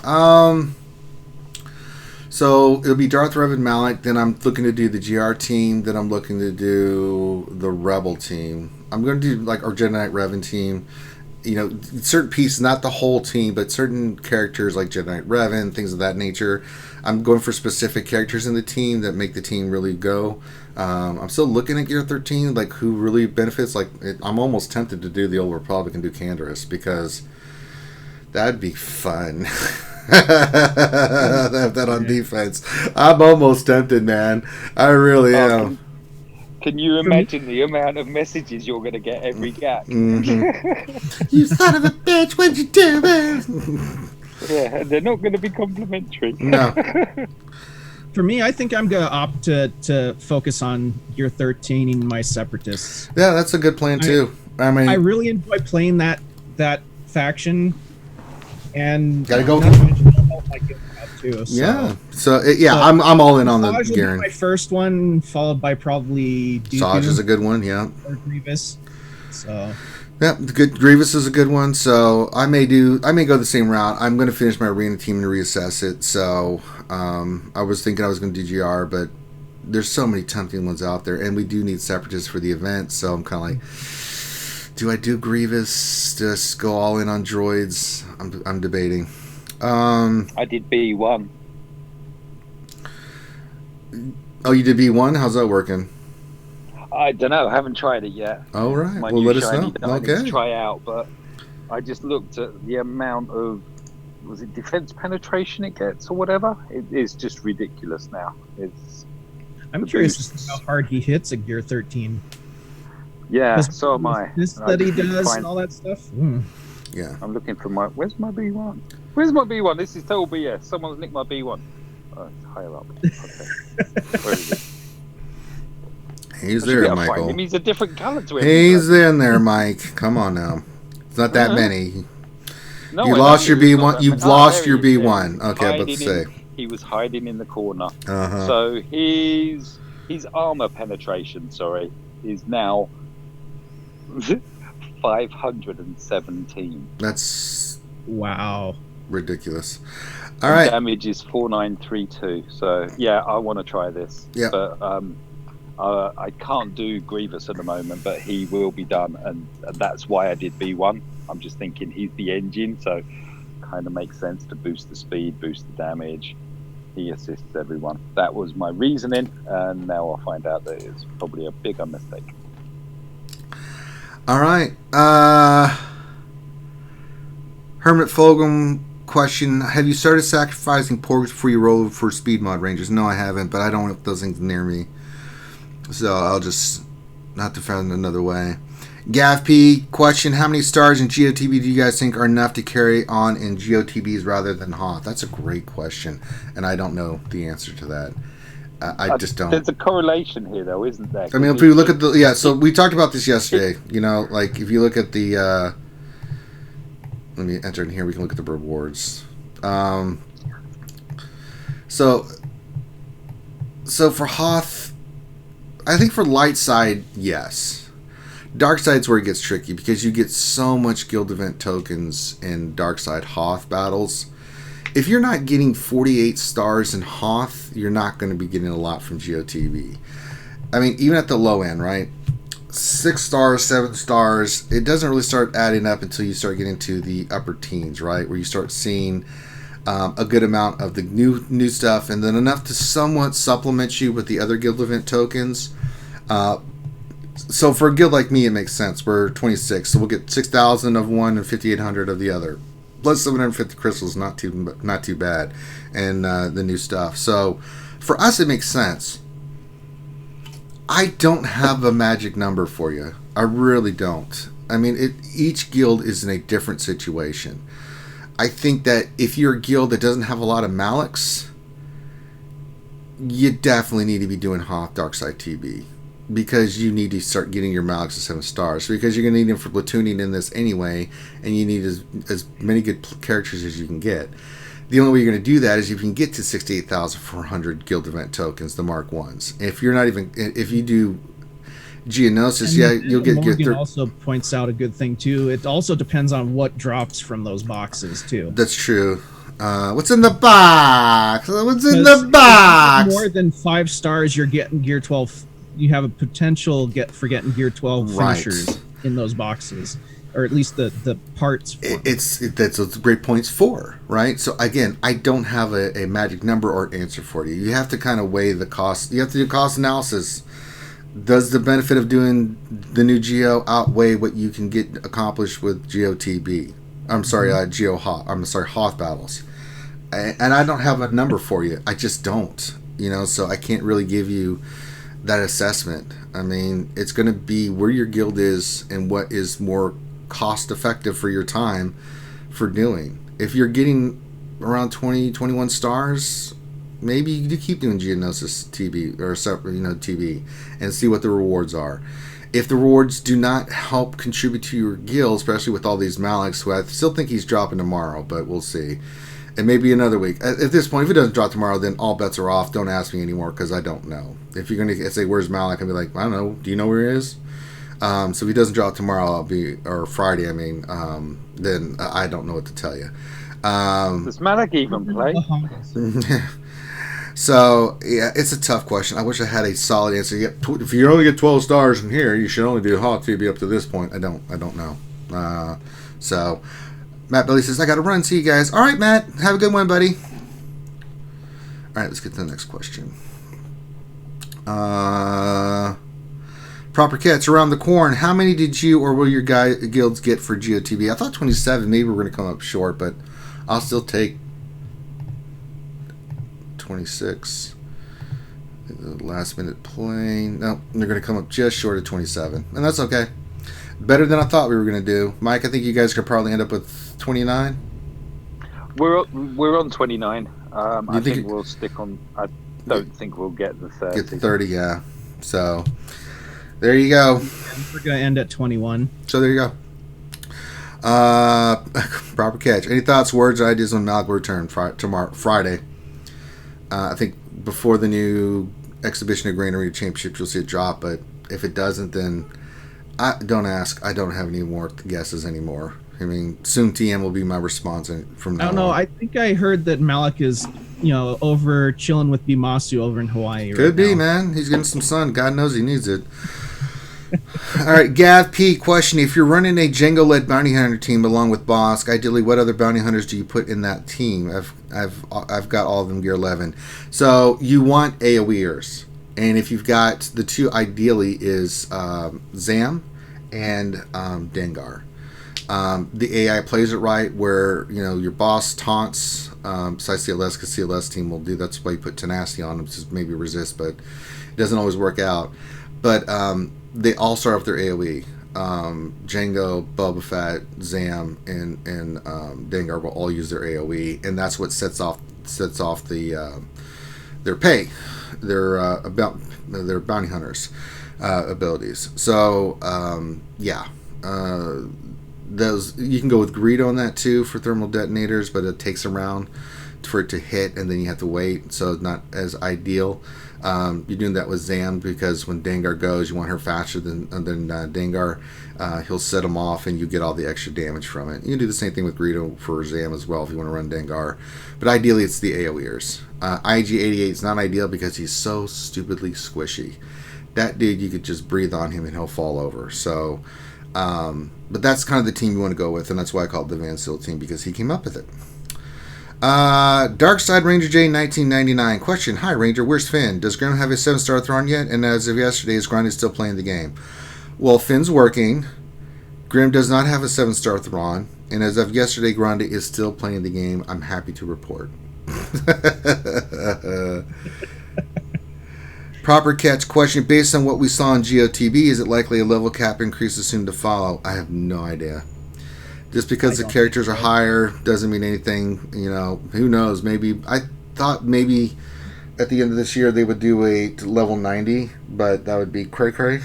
So it'll be Darth Revan Malik, then I'm looking to do the GR team, then I'm looking to do the Rebel team. I'm going to do like our Jedi Knight Revan team, certain pieces, not the whole team, but certain characters like Jedi Knight Revan, things of that nature. I'm going for specific characters in the team that make the team really go. I'm still looking at Gear 13, like who really benefits. I'm almost tempted to do the Old Republic and do Canderous because that'd be fun. Have that on defense. I'm almost tempted, man. I really am. Can you imagine the amount of messages you're going to get every gap? Mm-hmm. You son of a bitch, what'd you do, man? Yeah, they're not going to be complimentary. No. For me, I think I'm going to opt to focus on Gear 13 in my Separatists. Yeah, that's a good plan, too. I mean, I really enjoy playing that faction. And gotta go. Too, so. Yeah. So I'm all in on the Garen. My first one, followed by probably Saj is a good one, yeah. Or Grievous. So yeah, good. Grievous is a good one. So I may go the same route. I'm going to finish my arena team and reassess it. So I was thinking I was going to do GR, but there's so many tempting ones out there, and we do need Separatists for the event. So I'm kind of like, do I do Grievous? Just go all in on droids? I'm debating. I did B1. Oh, you did B1? How's that working? I don't know. I haven't tried it yet. Oh, right. Well, let us know. I need Okay. to try out, but I just looked at the amount of defense penetration it gets or whatever. It is just ridiculous now. I'm curious to see how hard he hits a Gear 13. Yeah, so am I. This that he does and all that stuff. Yeah. I'm looking for where's my B1? Where's my B1? This is total BS. Someone's nicked my B1. Oh, it's higher up. Okay. Where is it? He's there, Michael. He's a different color to him. He's in there, Mike. Come on now. It's not that many. No, you lost your B1. You've lost your B1. Okay, I'm about to say. He was hiding in the corner. Uh-huh. So his armor penetration, is now 517. That's wow. Ridiculous. All right. Damage is 4932. So yeah, I want to try this. Yeah. But I can't do Grievous at the moment, but he will be done, and that's why I did B1. I'm just thinking he's the engine, so kind of makes sense to boost the speed, boost the damage. He assists everyone. That was my reasoning, and now I'll find out that it's probably a bigger mistake. All right. Hermit Fulgham question: have you started sacrificing porgs before you roll for speed mod rangers? No, I haven't, but I don't want those things near me, so I'll just not to find another way. Gav P question: how many stars in GOTB do you guys think are enough to carry on in GOTBs rather than Hoth? That's a great question, and I don't know the answer to that. I just don't. There's a correlation here, though, isn't there? I mean, if we look at the so we talked about this yesterday. Like if you look at the let me enter in here. We can look at the rewards. So for Hoth, I think for light side, yes. Dark side's where it gets tricky because you get so much guild event tokens in dark side Hoth battles. If you're not getting 48 stars in Hoth, you're not going to be getting a lot from GOTV. I mean, even at the low end, right? 6 stars, 7 stars, it doesn't really start adding up until you start getting to the upper teens, right? Where you start seeing a good amount of the new stuff, and then enough to somewhat supplement you with the other guild event tokens. So for a guild like me, it makes sense. We're 26, so we'll get 6,000 of one and 5,800 of the other. Plus 750 crystals, not too bad, and the new stuff. So for us, it makes sense. I don't have a magic number for you. I really don't. I mean, each guild is in a different situation. I think that if you're a guild that doesn't have a lot of Malaks, you definitely need to be doing Hoth Darkside TB. Because you need to start getting your Malaks to 7 stars. Because you're going to need them for platooning in this anyway, and you need as many good characters as you can get. The only way you're going to do that is if you can get to 68,400 guild event tokens, the Mark 1s. If you do Geonosis, you'll get... Morgan also points out a good thing, too. It also depends on what drops from those boxes, too. That's true. What's in the box? What's in the box? More than 5 stars, you're getting Gear 12... You have a potential for getting Gear 12 finishers in those boxes. or at least the parts for them. That's what great points for, right? So again, I don't have a magic number or answer for you. You have to kind of weigh the cost. You have to do cost analysis. Does the benefit of doing the new Geo outweigh what you can get accomplished with GOTB? I'm sorry, Hoth battles. And I don't have a number for you. I just don't. So I can't really give you that assessment. I mean, it's going to be where your guild is and what is more cost effective for your time for doing. If you're getting around 20, 21 stars, maybe you do keep doing Geonosis TB or TB and see what the rewards are. If the rewards do not help contribute to your guild, especially with all these Maliks, who I still think he's dropping tomorrow, but we'll see. And maybe another week. At this point, if it doesn't drop tomorrow, then all bets are off. Don't ask me anymore because I don't know. If you're going to say, where's Malik? I'll be like, I don't know. Do you know where he is? So if he doesn't drop tomorrow, or Friday, then I don't know what to tell you. Does Malik even play? So, yeah, it's a tough question. I wish I had a solid answer. If you only get 12 stars in here, you should only do Hot TB up to this point. I don't know. So... Matt Billy says, I got to run. See you guys. All right, Matt. Have a good one, buddy. All right, let's get to the next question. Proper Cats around the corn. How many did you or will your guilds get for GOTB? I thought 27. Maybe we're going to come up short, but I'll still take 26. The last minute playing. No, they're going to come up just short of 27. And that's okay. Better than I thought we were going to do. Mike, I think you guys could probably end up with 29. We're on 29. I think we'll stick on. I don't think we'll get the 30. Get the 30, yeah. So there you go. We're going to end at 21. So there you go. Proper Catch. Any thoughts, words, or ideas on Malik will return Friday? I think before the new exhibition of Granary Championship, you'll see it drop. But if it doesn't, then don't ask. I don't have any more guesses anymore. I mean, soon TM will be my response from now on. I don't know. I think I heard that Malik is, over chilling with Bimasu over in Hawaii. Could be, man. He's getting some sun. God knows he needs it. All right, Gav P. Question: if you're running a Django-led bounty hunter team along with Bosk, ideally, what other bounty hunters do you put in that team? I've got all of them gear 11. So you want AoEers, and if you've got the two, ideally is Zam and Dengar. The AI plays it right, where your boss taunts. Besides CLS, because CLS team will do. That's why you put tenacity on them, to maybe resist, but it doesn't always work out. But they all start with their AOE. Django, Boba Fett, Zam, and Dengar will all use their AOE, and that's what sets off the their pay, their bounty hunters abilities. So those you can go with Greedo on that too for thermal detonators, but it takes a round for it to hit, and then you have to wait, so it's not as ideal. You're doing that with Zam because when Dengar goes, you want her faster than Dengar. He'll set him off, and you get all the extra damage from it. You can do the same thing with Greedo for Zam as well if you want to run Dengar, but ideally it's the AoEers. IG-88 is not ideal because he's so stupidly squishy. That dude, you could just breathe on him and he'll fall over. So, but that's kind of the team you want to go with, and that's why I called it the Van Seal team, because he came up with it. Darkside Ranger J 1999 question: hi Ranger, where's Finn? Does Grim have a 7-star Thrawn yet? And as of yesterday, is Grundy still playing the game? Well, Finn's working. Grim does not have a 7-star Thrawn, and as of yesterday, Grundy is still playing the game. I'm happy to report. Proper Catch question: based on what we saw in GOTB, is it likely a level cap increase is soon to follow? I have no idea. Just because the characters are higher doesn't mean anything. Who knows? Maybe I thought maybe at the end of this year they would do a level 90, but that would be cray.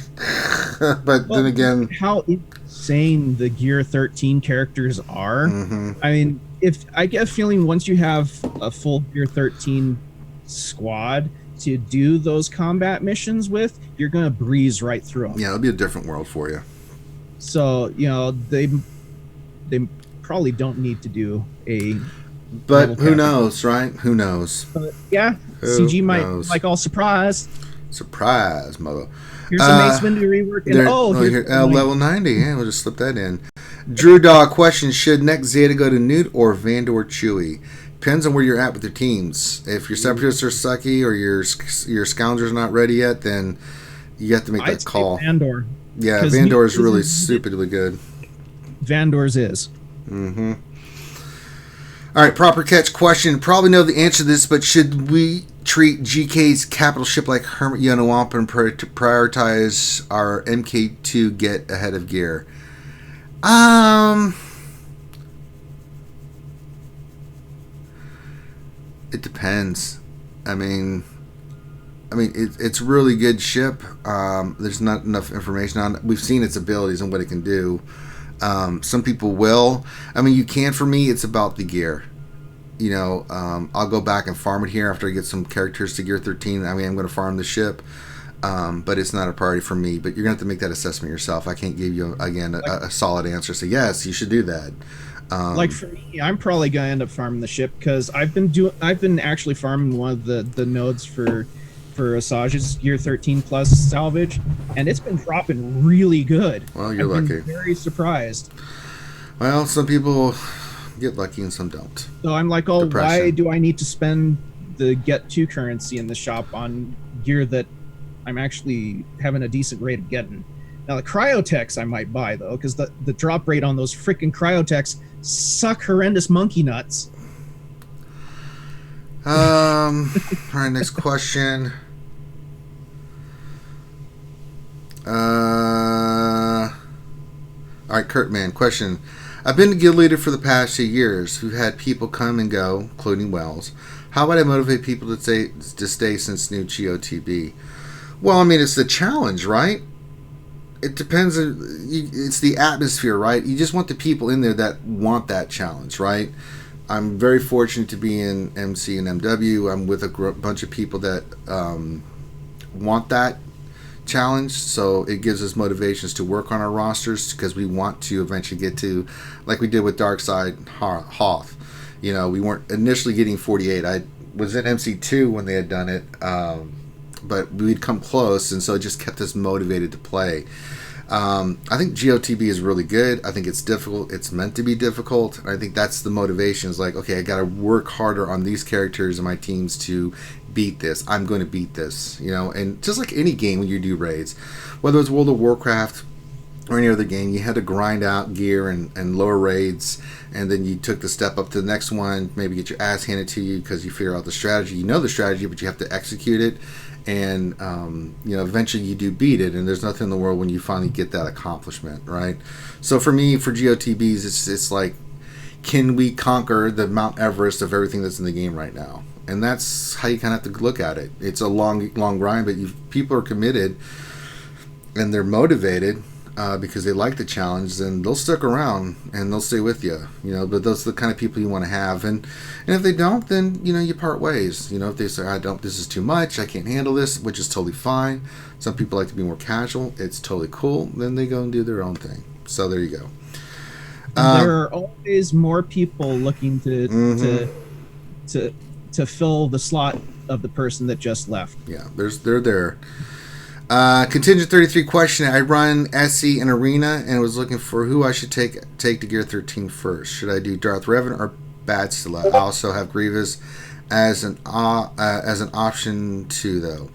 But then again, how insane the Gear 13 characters are. Mm-hmm. I mean, if I get a feeling once you have a full Gear 13 squad to do those combat missions with, you're gonna breeze right through them. Yeah, it'll be a different world for you. So they probably don't need to do a. But who knows, right? Who knows? Yeah, Who CG might knows? like all surprised. Surprise, mother. Here's a Mace Windu rework, and Level 90. Yeah, we'll just slip that in. Drew Dog question: should next Zeta go to Newt or Vandor Chewy? Depends on where you're at with your teams. If your Separatists are sucky or your Scoundrels not ready yet, then you have to make that call. Vandor. Yeah, Vandor is really stupidly good. Vandor's is. Mm-hmm. All right, proper catch question. Probably know the answer to this, but should we treat GK's capital ship like Hermit Yonawampa and prioritize our MK2 get ahead of gear? It depends. I mean, it's a really good ship. There's not enough information on it. We've seen its abilities and what it can do. Some people will. I mean, you can. For me, it's about the gear. You know, I'll go back and farm it here after I get some characters to gear 13. I mean, I'm going to farm the ship, but it's not a priority for me. But you're going to have to make that assessment yourself. I can't give you, again, a solid answer. So, yes, you should do that. Like for me, I'm probably going to end up farming the ship because I've been actually farming one of the nodes for Asage's Gear 13 plus salvage, and it's been dropping really good. Well, you're I've lucky. Been very surprised. Well, some people get lucky and some don't. So I'm like, oh, Depression. why do I need to spend the get 2 currency in the shop on gear that I'm actually having a decent rate of getting? Now the cryotechs I might buy though, because the drop rate on those freaking cryotechs suck horrendous monkey nuts. All right, next question. All right, Kurtman, question. I've been a guild leader for the past 2 years who've had people come and go, including Wells. How would I motivate people to stay since new GOTB? Well, I mean, it's the challenge, right? It depends. It's the atmosphere, right? You just want the people in there that want that challenge, right? I'm very fortunate to be in MC and MW. I'm with a bunch of people that want that challenge, so it gives us motivations to work on our rosters because we want to eventually get to, like we did with Darkside Hoth. You know, we weren't initially getting 48. I was in MC2 when they had done it, but we'd come close, and so it just kept us motivated to play. I think GOTB is really good. I think it's difficult. It's meant to be difficult. And I think that's the motivation. Is like, okay, I got to work harder on these characters and my teams to beat this. I'm going to beat this, you know. And just like any game when you do raids, whether it's World of Warcraft or any other game, you had to grind out gear and lower raids, and then you took the step up to the next one, maybe get your ass handed to you because you figure out the strategy. You know the strategy, but you have to execute it. And you know, eventually you do beat it, and there's nothing in the world when you finally get that accomplishment, right? So for me, for GOTBs, it's like, can we conquer the Mount Everest of everything that's in the game right now? And that's how you kind of have to look at it. It's a long grind, but people are committed and they're motivated because they like the challenge, then they'll stick around and they'll stay with you, you know. But those are the kind of people you want to have, and if they don't, then you know, you part ways. You know, if they say, this is too much, I can't handle this, which is totally fine. Some people like to be more casual, it's totally cool. Then they go and do their own thing. So there you go. There are always more people looking to fill the slot of the person that just left. Yeah, they're there. Contingent 33 question. I run SE and Arena and was looking for who I should take to Gear 13 first. Should I do Darth Revan or Bastila? I also have Grievous as an option too, though.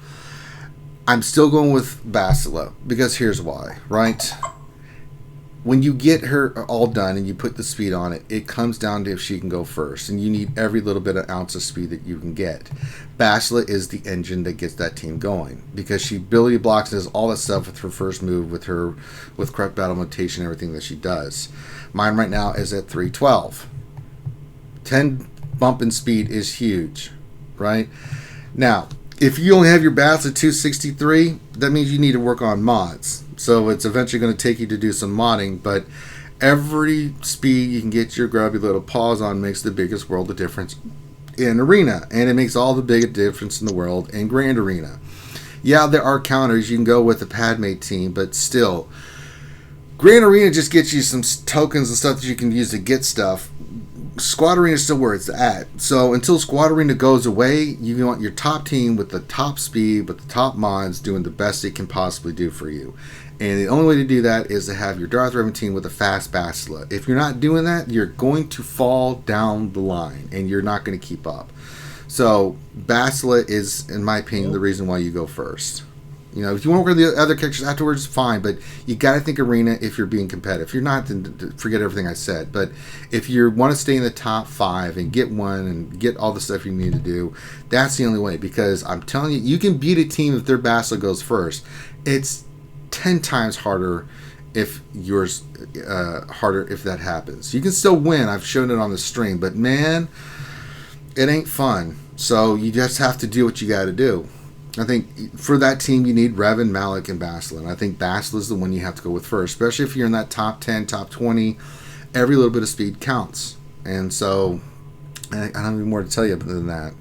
I'm still going with Bastila because here's why, right? When you get her all done and you put the speed on it, it comes down to if she can go first, and you need every little bit of ounce of speed that you can get. Bastila is the engine that gets that team going because she ability blocks and does all that stuff with her first move, with correct battle notation, everything that she does. Mine right now is at 312. 10 bump in speed is huge, right? Now, if you only have your bats at 263, that means you need to work on mods. So it's eventually going to take you to do some modding, but every speed you can get your grubby little paws on makes the biggest world of difference in Arena, and it makes all the big difference in the world in Grand Arena. Yeah, there are counters. You can go with the Padme team, but still, Grand Arena just gets you some tokens and stuff that you can use to get stuff. Squad Arena is still where it's at. So until Squad Arena goes away, you want your top team with the top speed, with the top mods, doing the best they can possibly do for you. And the only way to do that is to have your Darth Revan team with a fast Bastila. If you're not doing that, you're going to fall down the line, and you're not going to keep up. So Bastila is, in my opinion, the reason why you go first. You know, if you want to work with the other characters afterwards, fine, but you got to think arena if you're being competitive. If you're not, then forget everything I said. But if you want to stay in the top 5 and get one and get all the stuff you need to do, that's the only way. Because I'm telling you, you can beat a team if their Bastila goes first. It's 10 times harder if yours harder if that happens. You can still win. I've shown it on the stream, but man, it ain't fun. So you just have to do what you got to do. I think for that team, you need Revan, Malak, and Bastila. And I think Bastila is the one you have to go with first, especially if you're in that top 10, top 20. Every little bit of speed counts. And so, I don't have any more to tell you other than that.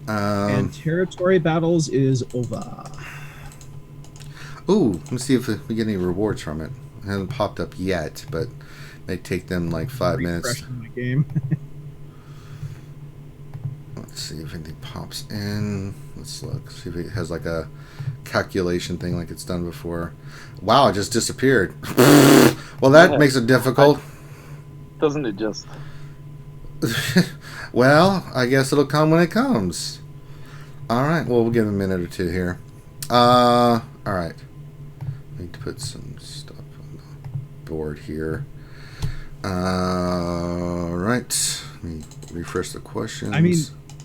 And territory battles is over. Ooh, let me see if we get any rewards from it. It hasn't popped up yet, but it may take them like 5 minutes. Refreshing my game. Let's see if anything pops in. Let's look. See if it has like a calculation thing like it's done before. Wow, it just disappeared. Well, that makes it difficult. Doesn't it just? Well, I guess it'll come when it comes. All right. Well, we'll give it a minute or two here. All right. I need to put some stuff on the board here. All right. Let me refresh the questions. I mean,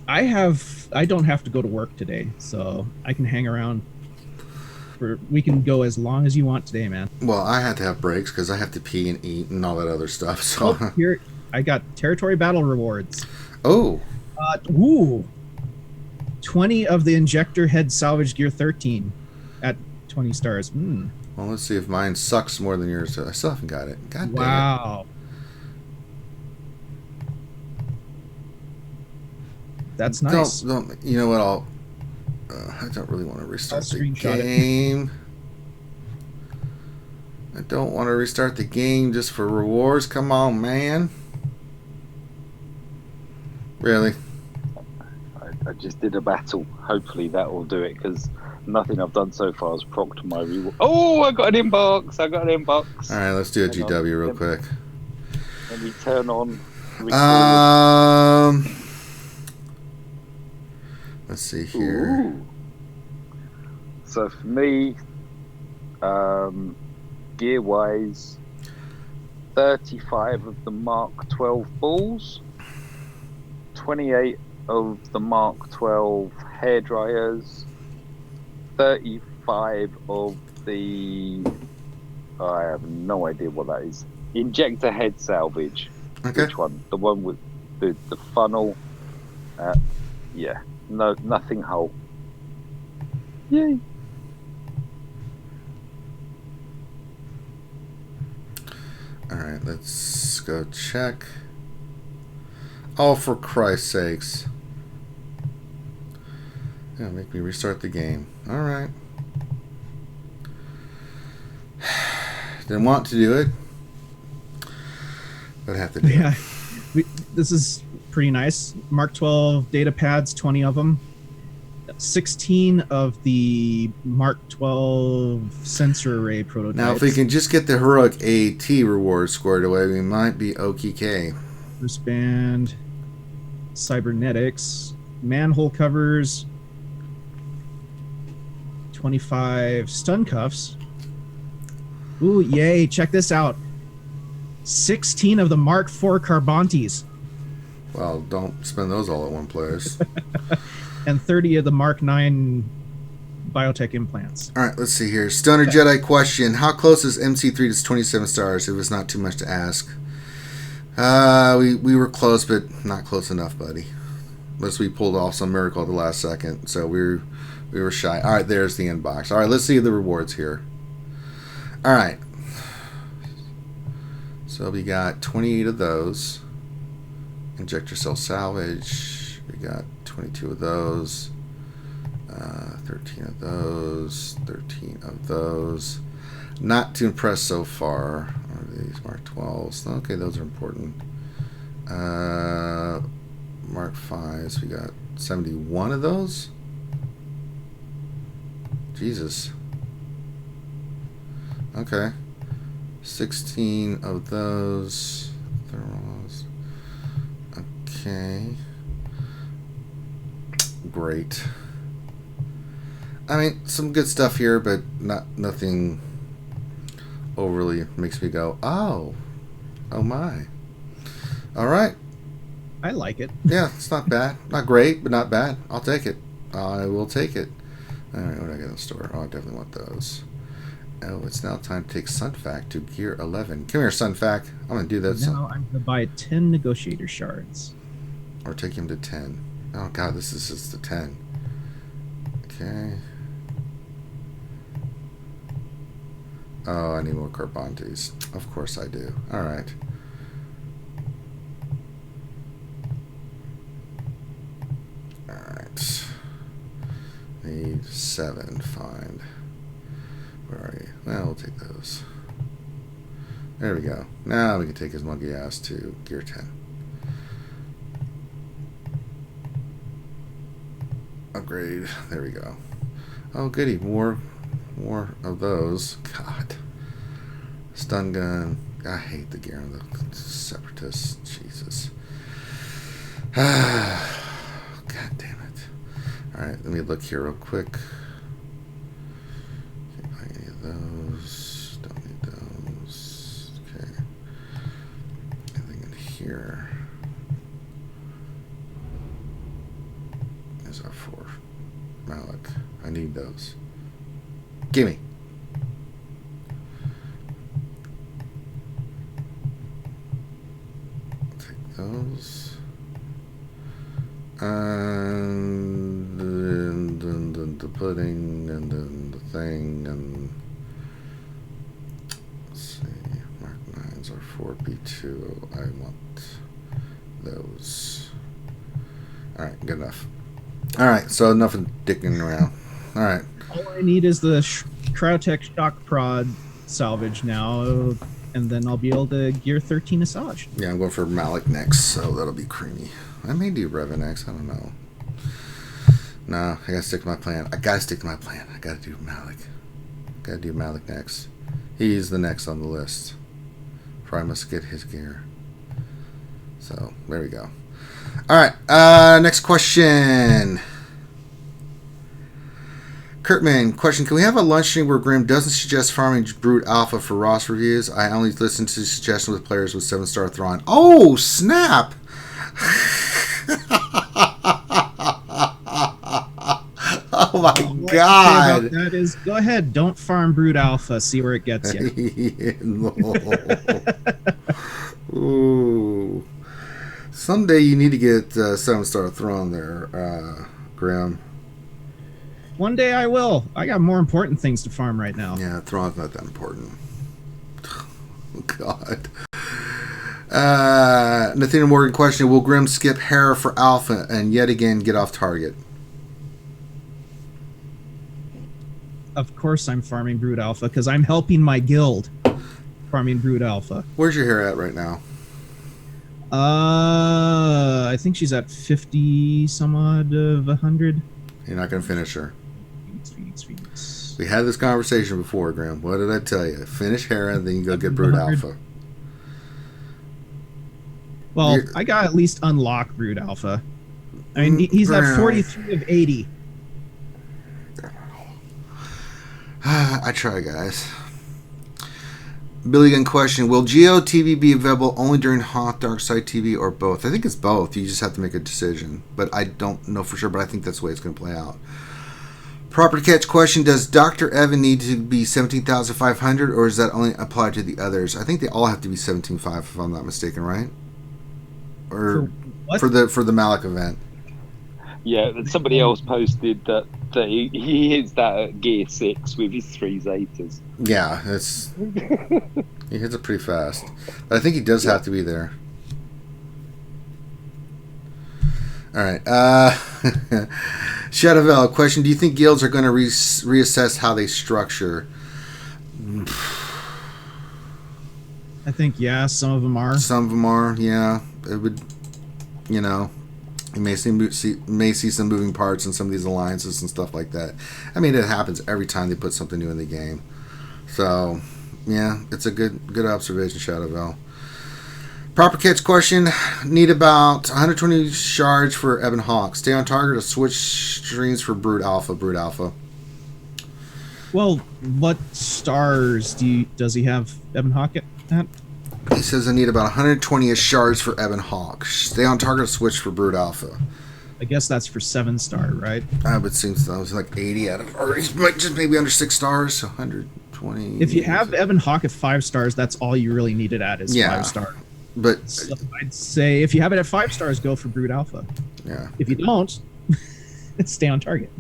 I don't have to go to work today, so I can hang around. We can go as long as you want today, man. Well, I had to have breaks because I have to pee and eat and all that other stuff. So here, I got territory battle rewards. Oh. 20 of the injector head salvage gear 13 at 20 stars. Well, let's see if mine sucks more than yours. I still haven't got it. God damn it. Wow. That's nice. Don't, you know what? I don't really want to restart the screenshot game. I don't want to restart the game just for rewards. Come on, man. Really? I just did a battle. Hopefully that will do it, because nothing I've done so far has procced my reward. Oh, I got an inbox. All right, let's do a GW real quick. Let me turn on. Let's see here. Ooh. So for me, gear-wise, 35 of the Mark 12 balls, 28 of the Mark 12 hair dryers, 35 of the, I have no idea what that is, injector head salvage. Okay. Which one? The one with the funnel. Yeah. No, nothing whole. Yay. All right, let's go check. Oh, for Christ's sakes. Yeah, make me restart the game. All right. Didn't want to do it, but have to do Yeah. it. This is pretty nice. Mark 12 data pads, 20 of them. 16 of the Mark 12 sensor array prototypes. Now, if we can just get the heroic AT reward squared away, we might be OKK. Wristband, cybernetics, manhole covers, 25 stun cuffs. Ooh, yay, check this out. 16 of the Mark 4 Carbontes. Well, don't spend those all at one place. And 30 of the Mark 9 biotech implants. All right, let's see here. Stoner Jedi question. How close is MC3 to 27 stars, if it's not too much to ask? We were close, but not close enough, buddy. Unless we pulled off some miracle at the last second. So we were shy. All right, there's the inbox. All right, let's see the rewards here. All right. So we got 28 of those. Injector cell salvage. We got 22 of those. 13 of those. 13 of those. Not too impressed so far. Are these Mark 12s? Okay, those are important. Mark 5s. We got 71 of those. Jesus. Okay. 16 of those. Thermals. Okay. Great. I mean, some good stuff here, but nothing overly makes me go, oh my. All right. I like it. Yeah, it's not bad. Not great, but not bad. I'll take it. I will take it. All right, what do I get in the store? Oh, I definitely want those. Oh, it's now time to take Sunfac to Gear 11. Come here, Sunfac. I'm going to do that. Now I'm going to buy 10 negotiator shards. Or take him to 10. Oh, God, this is just the 10. Okay. Oh, I need more Carbantes. Of course I do. All right. All right. Need 7. Fine. Where are you? Well, we'll take those. There we go. Now we can take his monkey ass to Gear 10. Upgrade. There we go. Oh, goody. More of those. God. Stun gun. I hate the gear on the Separatists. Jesus. God damn it. Alright, let me look here real quick. Can't buy any of those. Don't need those. Okay. Anything in here? There's our 4. Malik. I need those. Gimme. Take those. And then the pudding, and then the thing, and let's see. Mark 9s are 4B2. I want those. Alright, good enough. Alright, so enough of dicking around. Alright. All I need is the Crowtech Shock Prod salvage now, and then I'll be able to gear 13 Asajj. Yeah, I'm going for Malik next, so that'll be creamy. I may do Revan next, I don't know. Nah, I gotta stick to my plan. I gotta do Malik. Gotta do Malik next. He's the next on the list. Probably must get his gear. So, there we go. Alright, next question. Kurtman, question: can we have a lunch stream where Grim doesn't suggest farming Brute Alpha for Ross reviews? I only listen to suggestions with players with 7-star Thrawn. Oh, snap! Oh my God! That is, go ahead, don't farm Brute Alpha. See where it gets you. Ooh. Someday you need to get 7-star Thrawn there, Grim. One day I will. I got more important things to farm right now. Yeah, Thrawn's not that important. Oh, God. Nathaniel Morgan question: will Grim skip Hera for Alpha and yet again get off target? Of course I'm farming Brood Alpha because I'm helping my guild farming Brood Alpha. Where's your Hera at right now? I think she's at 50 some odd of 100. You're not going to finish her. Phoenix. We had this conversation before, Graham. What did I tell you? Finish Hera, then you go get Brood Alpha. Well, I got at least unlock Brood Alpha. I mean, he's at 43 of 80. I try, guys. Billy Gunn question: will Geo TV be available only during Hot Dark Side TV or both? I think it's both. You just have to make a decision. But I don't know for sure, but I think that's the way it's going to play out. Property Catch question: does Dr. Evan need to be 17,500 or does that only apply to the others? I think they all have to be 17,500 if I'm not mistaken, right? Or for the Malik event. Yeah, somebody else posted that he hits that at gear 6 with his 3 Zetas. Yeah, it's he hits it pretty fast. But I think he does have to be there. All right. Shadowvel question: do you think guilds are going to reassess how they structure? I think, yeah, some of them are. Some of them are, yeah. It would, you know, you may see some moving parts in some of these alliances and stuff like that. I mean, it happens every time they put something new in the game. So, yeah, it's a good observation, Shadowville. Proper catch question. Need about 120 shards for Ebon Hawk. Stay on target or switch streams for Brood Alpha. Brood Alpha. Well, what stars does he have Ebon Hawk at? He says I need about 120 shards for Ebon Hawk. Stay on target or switch for Brood Alpha. I guess that's for 7-star, right? I would think so. It was like 80 out of, or just maybe under 6 stars, so 120. If you have Ebon Hawk at 5 stars, that's all you really need it at is 5 star. But so I'd say if you have it at 5 stars, go for Brood Alpha. Yeah. If you don't, stay on target.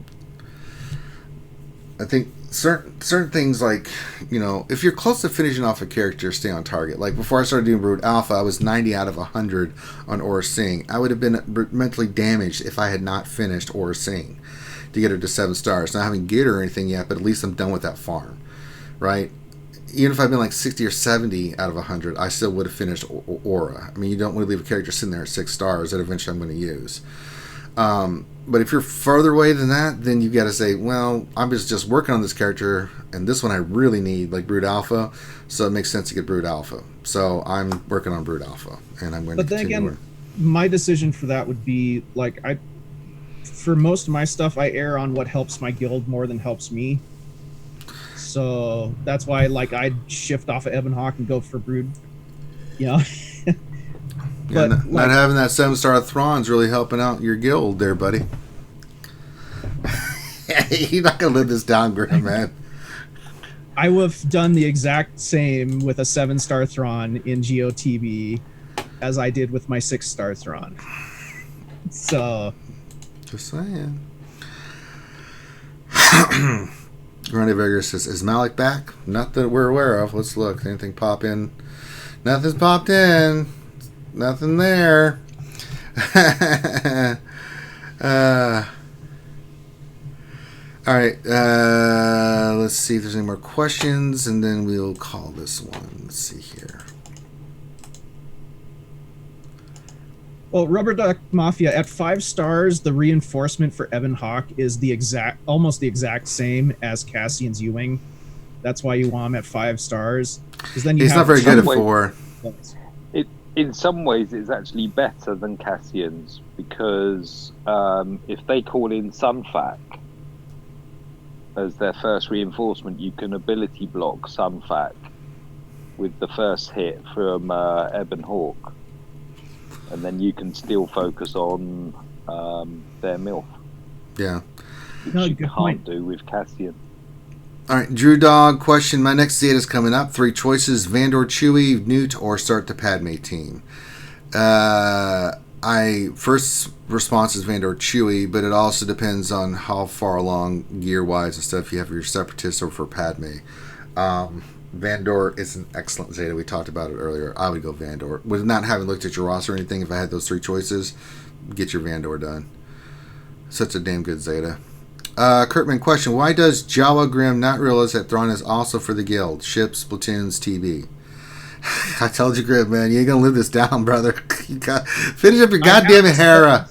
I think certain things like, you know, if you're close to finishing off a character, stay on target. Like before I started doing Brood Alpha, I was 90 out of 100 on Aura Sing. I would have been mentally damaged if I had not finished Aura Sing to get her to 7 stars. Now I haven't get her or anything yet, but at least I'm done with that farm, right? Even if I've been like 60 or 70 out of 100, I still would have finished Aura. I mean, you don't want to leave a character sitting there at 6 stars that eventually I'm going to use. But if you're further away than that, then you got to say, well, I'm just working on this character, and this one I really need, like Brood Alpha, so it makes sense to get Brood Alpha. So I'm working on Brood Alpha, and I'm going to continue. But then again, my decision for that would be, like, for most of my stuff, I err on what helps my guild more than helps me. So that's why, like, I'd shift off of Ebon Hawk and go for Brood, you know? But yeah, not having that 7-star Thrawn's really helping out your guild there, buddy. You're not going to live this down, Grim, man. I would have done the exact same with a 7-star Thrawn in GOTB as I did with my 6-star Thrawn. So... Just saying. Randy Vegas says, is Malik back? Not that we're aware of. Let's look. Anything pop in? Nothing's popped in. Nothing there. All right. Let's see if there's any more questions, and then we'll call this one. Let's see here. Well, Rubber Duck Mafia at 5 stars, the reinforcement for Ebon Hawk is almost the exact same as Cassian's U-Wing. That's why you want him at 5 stars. Because then he's not very good at 4. In some ways, it's actually better than Cassian's because if they call in Sunfac as their first reinforcement, you can ability block Sunfac with the first hit from Ebon Hawk, and then you can still focus on their MILF. Yeah. Which you can't do with Cassian. All right, Drew Dog question. My next Zeta is coming up. 3 choices: Vandor, Chewie, Newt, or start the Padme team. I first response is Vandor, Chewie, but it also depends on how far along gear wise and stuff you have for your Separatists or for Padme. Vandor is an excellent Zeta. We talked about it earlier. I would go Vandor. With not having looked at your roster or anything, if I had those 3 choices, get your Vandor done. Such a damn good Zeta. Kurtman question: why does Jawa Grim not realize that Thrawn is also for the guild? Ships, platoons, TB. I told you, Grim, man, you ain't gonna live this down, brother. Finish up your goddamn Hera.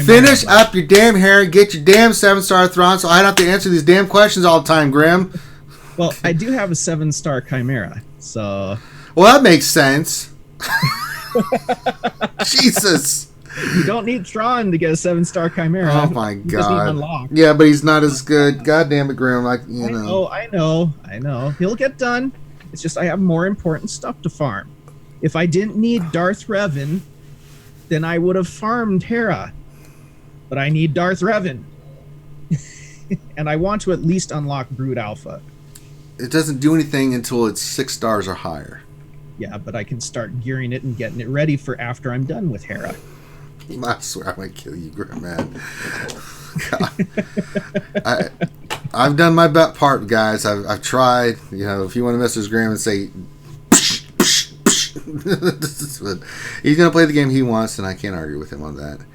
Finish up your damn Hera. Get your damn 7-star Thrawn, so I don't have to answer these damn questions all the time, Grim. Well, I do have a 7-star Chimera, so. Well, that makes sense. Jesus. You don't need Thrawn to get a 7-star Chimera. Oh my god. Yeah, but he's not as good. God damn it, Grim. Like, you know. I know. He'll get done. It's just I have more important stuff to farm. If I didn't need Darth Revan, then I would have farmed Hera. But I need Darth Revan. And I want to at least unlock Brood Alpha. It doesn't do anything until it's 6 stars or higher. Yeah, but I can start gearing it and getting it ready for after I'm done with Hera. I swear I'm going to kill you, Grim, man. God. I've done my part, guys. I've tried. You know, if you want to message Graham and say, psh, psh, psh. He's going to play the game he wants, and I can't argue with him on that.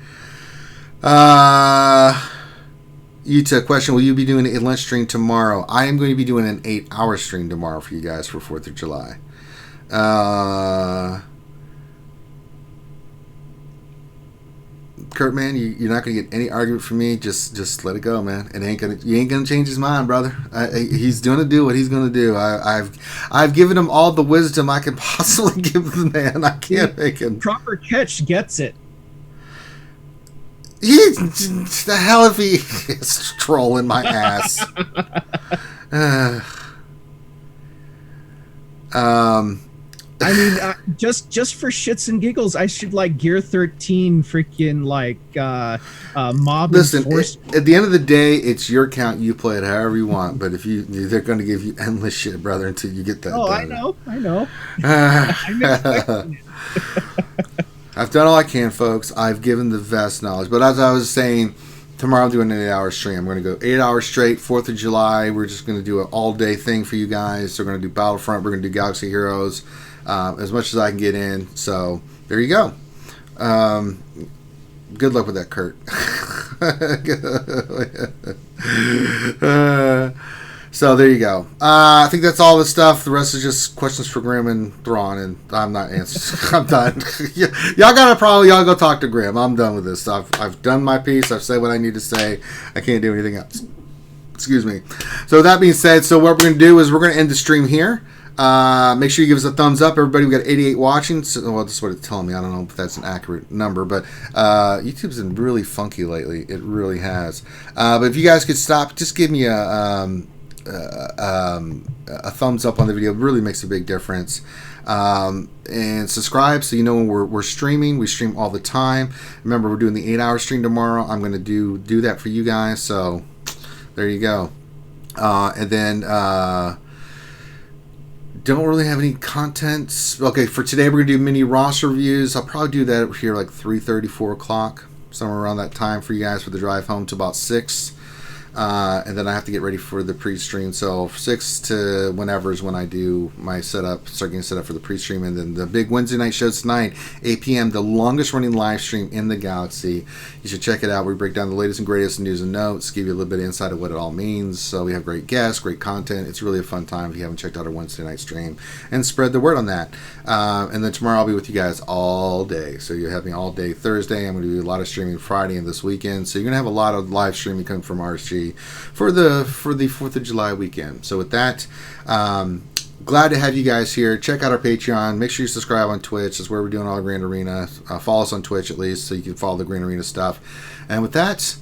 Yuta, question, will you be doing a lunch stream tomorrow? I am going to be doing an 8-hour stream tomorrow for you guys for 4th of July. Kurt, man, you're not gonna get any argument from me. Just let it go, man. You ain't gonna change his mind, brother. He's gonna do what he's gonna do. I've given him all the wisdom I can possibly give the man. I can't make him. Proper catch gets it. The hell if he is trolling my ass. I mean, just for shits and giggles, I should like Gear 13 freaking like mob. Listen, at the end of the day, it's your account. You play it however you want. But if they're going to give you endless shit, brother, until you get that. Oh, done. I know. I'm expecting it. I've done all I can, folks. I've given the vast knowledge. But as I was saying, tomorrow I'm doing an 8-hour stream. I'm going to go 8 hours straight, 4th of July. We're just going to do an all-day thing for you guys. So we're going to do Battlefront. We're going to do Galaxy Heroes. As much as I can get in. So there you go. Good luck with that, Kurt. So there you go. I think that's all the stuff. The rest is just questions for Grim and Thrawn, and I'm not answering. I'm done. Y'all got a problem? Y'all go talk to Grim. I'm done with this. I've done my piece. I've said what I need to say. I can't do anything else. Excuse me. So with that being said, so what we're going to do is we're going to end the stream here. Make sure you give us a thumbs up, everybody. We got 88 watching. So, well, that's what it's telling me. I don't know if that's an accurate number, but YouTube's been really funky lately. It really has. But if you guys could stop, just give me a thumbs up on the video. It really makes a big difference. And subscribe so you know when we're streaming. We stream all the time. Remember, we're doing the 8-hour stream tomorrow. I'm going to do that for you guys. So there you go. And then don't really have any content. Okay, for today we're going to do mini roster reviews. I'll probably do that here like 3:30, 4 o'clock, somewhere around that time for you guys for the drive home to about 6. And then I have to get ready for the pre-stream. So 6 to whenever is when I do my setup, start getting set up for the pre-stream. And then the big Wednesday night show tonight, 8 p.m., the longest running live stream in the galaxy. You should check it out. We break down the latest and greatest news and notes, give you a little bit of insight of what it all means. So we have great guests, great content. It's really a fun time if you haven't checked out our Wednesday night stream. And spread the word on that. And then tomorrow I'll be with you guys all day. So you have me all day Thursday. I'm going to do a lot of streaming Friday and this weekend. So you're going to have a lot of live streaming coming from RSG for the 4th of July weekend. So with that, glad to have you guys here. Check out our Patreon. Make sure you subscribe on Twitch. That's where we're doing all the Grand Arena. Follow us on Twitch at least so you can follow the Grand Arena stuff. And with that,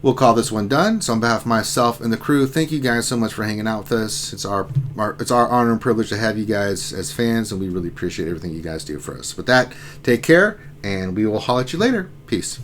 we'll call this one done. So on behalf of myself and the crew, thank you guys so much for hanging out with us. It's our honor and privilege to have you guys as fans, and we really appreciate everything you guys do for us. With that, take care, and we will holler at you later. Peace.